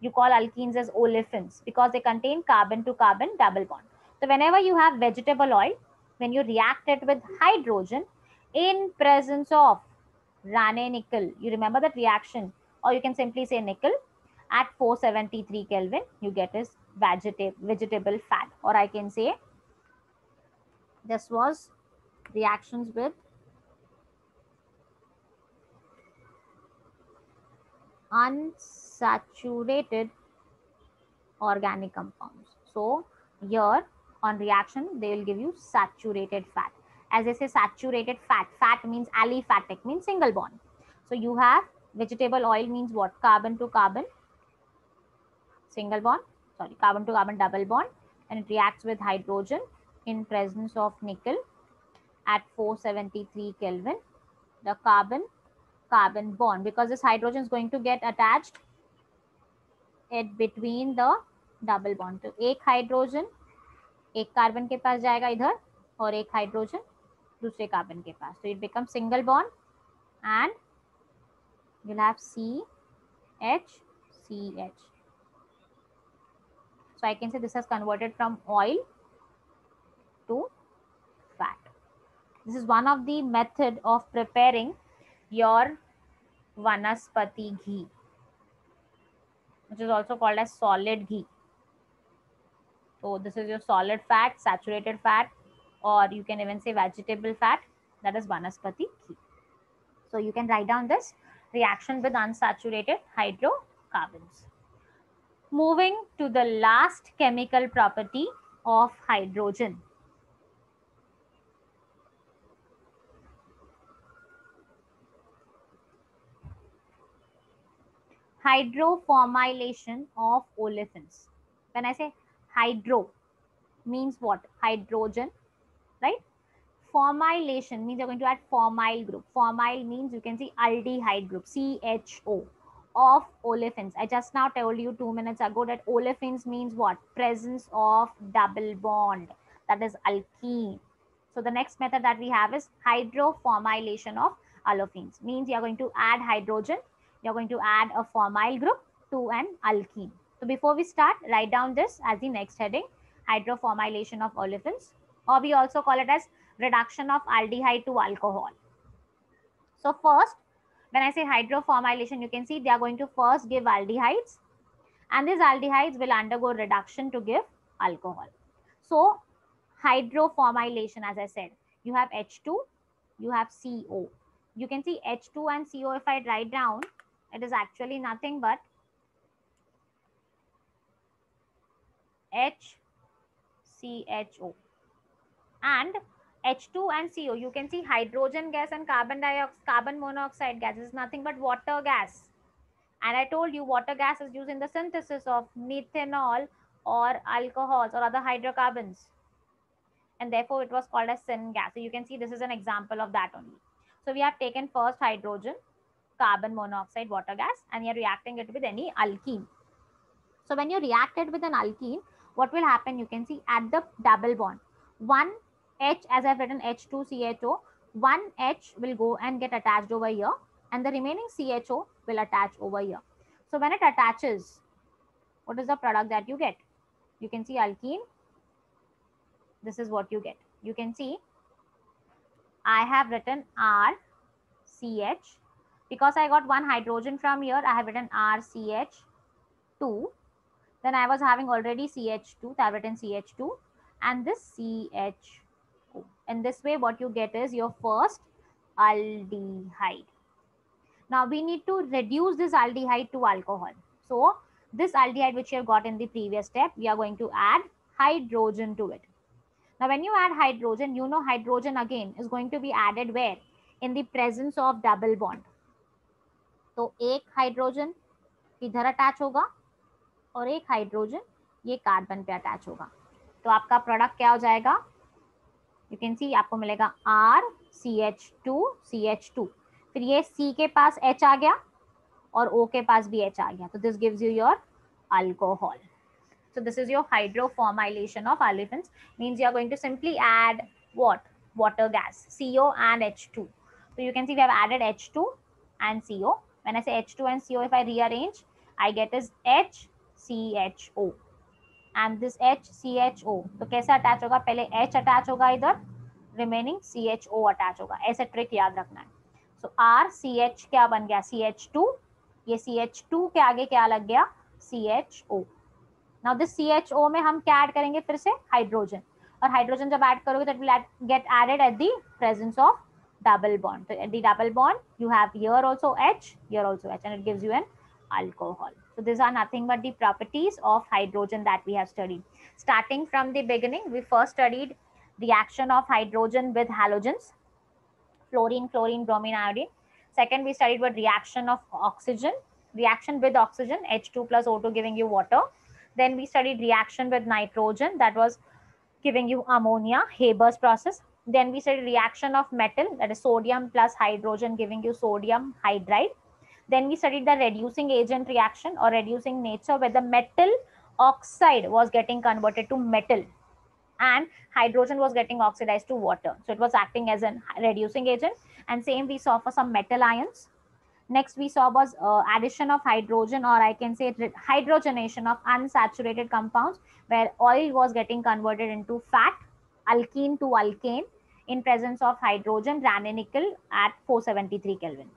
You call alkenes as olefins because they contain carbon to carbon double bond. So whenever you have vegetable oil, when you react it with hydrogen in presence of Raney nickel, you remember that reaction, or you can simply say nickel, at 473 Kelvin, you get is vegetable fat, or I can say this was reactions with unsaturated organic compounds. So here on reaction, they will give you saturated fat. As I say saturated fat, fat means aliphatic, means single bond. So you have vegetable oil means what? Carbon to carbon, single bond, sorry, carbon to carbon double bond, and it reacts with hydrogen in presence of nickel at 473 Kelvin. The carbon carbon bond, because this hydrogen is going to get attached at between the double bond, तो एक hydrogen एक carbon के पास जाएगा इधर और एक hydrogen दूसरे carbon के पास, तो it become single bond and you'll have CH. So I can say this has converted from oil to fat. This is one of the method of preparing your vanaspati ghee, which is also called as solid ghee. So this is your solid fat, saturated fat, or you can even say vegetable fat, that is vanaspati ghee. So you can write down this reaction with unsaturated hydrocarbons. Moving to the last chemical property of hydrogen. Hydroformylation of olefins. When I say hydro, means what? Hydrogen, right? Formylation means you're going to add formyl group. Formyl means you can see aldehyde group, CHO, of olefins. I just now told you 2 minutes ago that olefins means what? Presence of double bond, that is alkene. So the next method that we have is hydroformylation of olefins. Means you're going to add hydrogen, you're going to add a formyl group to an alkene. So before we start, write down this as the next heading, hydroformylation of olefins, or we also call it as reduction of aldehyde to alcohol. So first, when I say hydroformylation, you can see they are going to first give aldehydes, and these aldehydes will undergo reduction to give alcohol. So hydroformylation, as I said, you have H2, you have CO. You can see H2 and CO, if I write down, it is actually nothing but HCHO. And H2 and CO, you can see hydrogen gas and carbon monoxide gas is nothing but water gas. And I told you water gas is used in the synthesis of methanol or alcohols or other hydrocarbons. And therefore it was called as syngas. So you can see this is an example of that only. So we have taken first hydrogen, carbon monoxide, water gas, and you're reacting it with any alkene. So when you react it with an alkene, what will happen? You can see at the double bond, one H, as I've written H2CHO, one H will go and get attached over here, and the remaining CHO will attach over here. So when it attaches, what is the product that you get? You can see alkene. This is what you get. You can see I have written RCH. Because I got one hydrogen from here, I have written RCH2. Then I was having already CH2, so I have written CH2 and this CHO. In this way, what you get is your first aldehyde. Now we need to reduce this aldehyde to alcohol. So this aldehyde which you have got in the previous step, we are going to add hydrogen to it. Now when you add hydrogen, you know hydrogen again is going to be added where? In the presence of double bond. तो एक hydrogen इधर attach होगा और एक hydrogen ये carbon पे attach होगा, तो आपका प्रोडक्ट क्या हो जाएगा? यू कैन सी आपको मिलेगा RCH2CH2, फिर ये C के पास H आ गया और O के पास भी H आ गया, तो this gives you your alcohol. So this is your hydroformylation of olefins, means you are going to simply add what? Water gas, CO and H2. So you can see we have added H2 and CO. When I say H2 and CO, if I rearrange, I get is HCHO. And this HCHO, तो कैसे attach होगा? पहले H attach होगा इधर, remaining CHO attach होगा. ऐसे trick याद रखना है. So RCH क्या बन गया? CH2. ये CH2 के आगे क्या लग गया? CHO. Now this CHO में हम क्या ऐड करेंगे? फिर से हाइड्रोजन, और हाइड्रोजन जब ऐड करोगे तो it will get added at the presence of double bond. So at the double bond you have here also H, here also H, and it gives you an alcohol. So these are nothing but the properties of hydrogen that we have studied. Starting from the beginning, we first studied reaction of hydrogen with halogens, fluorine, chlorine, bromine, iodine. Second, we studied what reaction of oxygen, reaction with oxygen, H2 plus O2 giving you water. Then we studied reaction with nitrogen, that was giving you ammonia, Haber's process. Then we studied reaction of metal, that is sodium plus hydrogen giving you sodium hydride. Then we studied the reducing agent reaction or reducing nature, where the metal oxide was getting converted to metal and hydrogen was getting oxidized to water. So it was acting as a reducing agent. And same we saw for some metal ions. Next we saw was addition of hydrogen, or I can say hydrogenation of unsaturated compounds, where oil was getting converted into fat, alkene to alkane in presence of hydrogen, ranitidine at 473 Kelvin.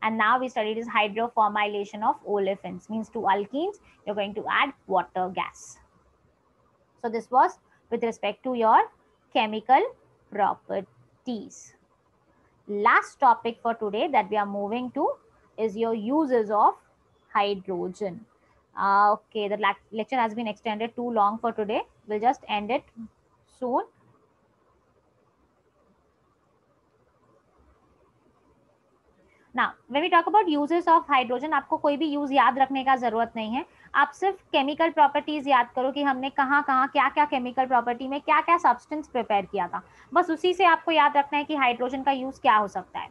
And now we studied is hydroformylation of olefins, means to alkenes you're going to add water gas. So this was with respect to your chemical properties. Last topic for today that we are moving to is your uses of hydrogen. Okay, the lecture has been extended too long for today. We'll just end it soon. Now, when we talk about uses of hydrogen, आपको कोई भी use याद रखने का जरूरत नहीं है. आप सिर्फ केमिकल प्रॉपर्टीज याद करो कि हमने कहाँ कहाँ क्या क्या केमिकल प्रॉपर्टी में क्या क्या सब्सटेंस प्रिपेयर किया था. बस उसी से आपको याद रखना है कि हाइड्रोजन का यूज क्या हो सकता है.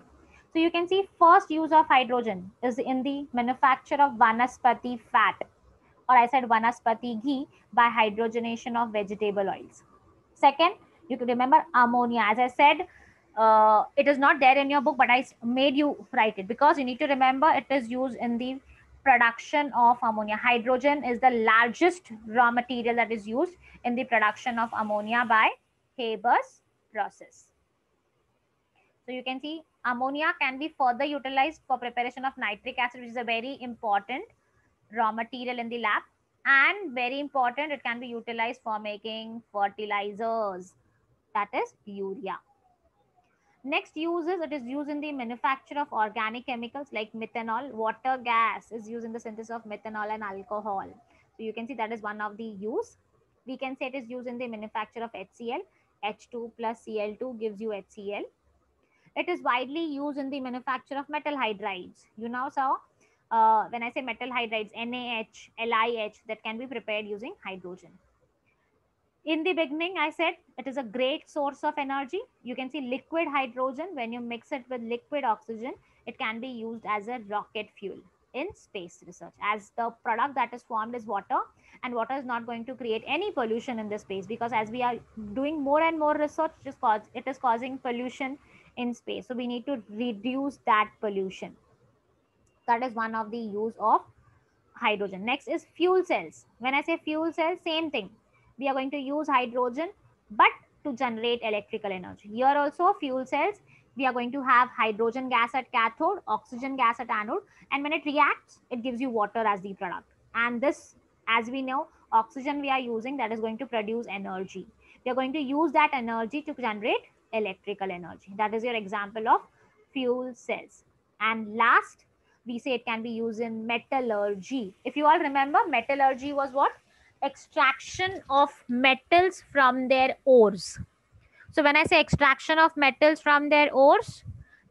So you can see first use of hydrogen is in the manufacture of vanaspati fat, or I said vanaspati ghee, by hydrogenation of vegetable oils. Second, you can remember ammonia. As I said, it is not there in your book, but I made you write it because you need to remember it is used in the production of ammonia. Hydrogen is the largest raw material that is used in the production of ammonia by Haber's process. So you can see ammonia can be further utilized for preparation of nitric acid, which is a very important raw material in the lab. And very important, it can be utilized for making fertilizers, that is urea. Next use is, it is used in the manufacture of organic chemicals like methanol. Water gas is used in the synthesis of methanol and alcohol. So you can see that is one of the use. We can say it is used in the manufacture of HCl. H2 plus Cl2 gives you HCl. It is widely used in the manufacture of metal hydrides. You now saw when I say metal hydrides, NaH, LiH, that can be prepared using hydrogen. In the beginning, I said it is a great source of energy. You can see liquid hydrogen, when you mix it with liquid oxygen, it can be used as a rocket fuel. in space research, as the product that is formed is water, and water is not going to create any pollution in the space, because as we are doing more and more research, it is causing pollution in space. So we need to reduce that pollution. That is one of the use of hydrogen. Next is fuel cells. When I say fuel cells, same thing. We are going to use hydrogen, but to generate electrical energy. Here also fuel cells, we are going to have hydrogen gas at cathode, oxygen gas at anode, and when it reacts, it gives you water as the product. And this, as we know, oxygen we are using, that is going to produce energy. We are going to use that energy to generate electrical energy. That is your example of fuel cells. And last, we say it can be used in metallurgy. If you all remember, metallurgy was what? Extraction of metals from their ores. So when I say extraction of metals from their ores,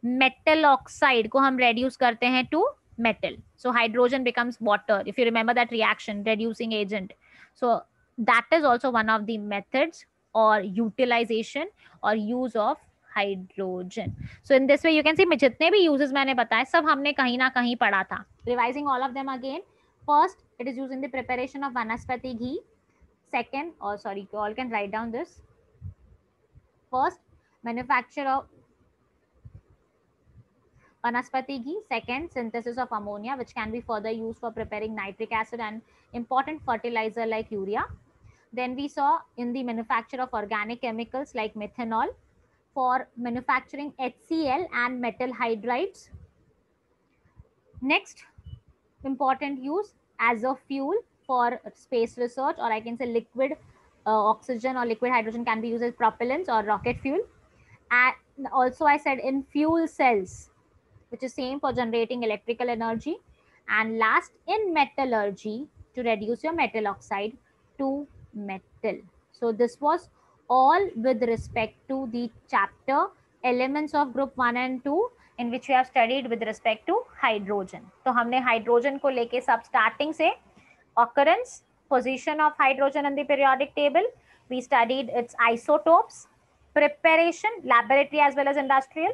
metal oxide को हम reduce करते हैं to metal. So hydrogen becomes water. If you remember that reaction, reducing agent. So that is also one of the methods or utilization or use of hydrogen. So in this way you can see जितने भी uses मैंने बताए सब हमने कहीं ना कहीं पढ़ा था. Revising all of them again. First, it is used in the preparation of vanaspati ghee. Second, or sorry, you all can write down this. First, manufacture of vanaspati ghee. Second, synthesis of ammonia, which can be further used for preparing nitric acid and important fertilizer like urea. Then we saw in the manufacture of organic chemicals like methanol, for manufacturing HCl and metal hydrides. Next, important use as a fuel for space research, or I can say liquid oxygen or liquid hydrogen can be used as propellants or rocket fuel. And also I said in fuel cells, which is same for generating electrical energy. And last, in metallurgy, to reduce your metal oxide to metal. So this was all with respect to the chapter elements of group 1 and 2, in which we have studied with respect to hydrogen. तो हमने hydrogen को लेके सब starting से occurrence, position of hydrogen in the periodic table, we studied its isotopes, preparation, laboratory as well as industrial,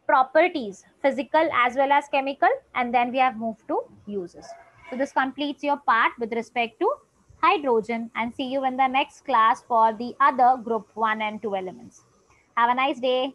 properties, physical as well as chemical, and then we have moved to uses. So this completes your part with respect to hydrogen, and see you in the next class for the other group 1 and 2 elements. Have a nice day.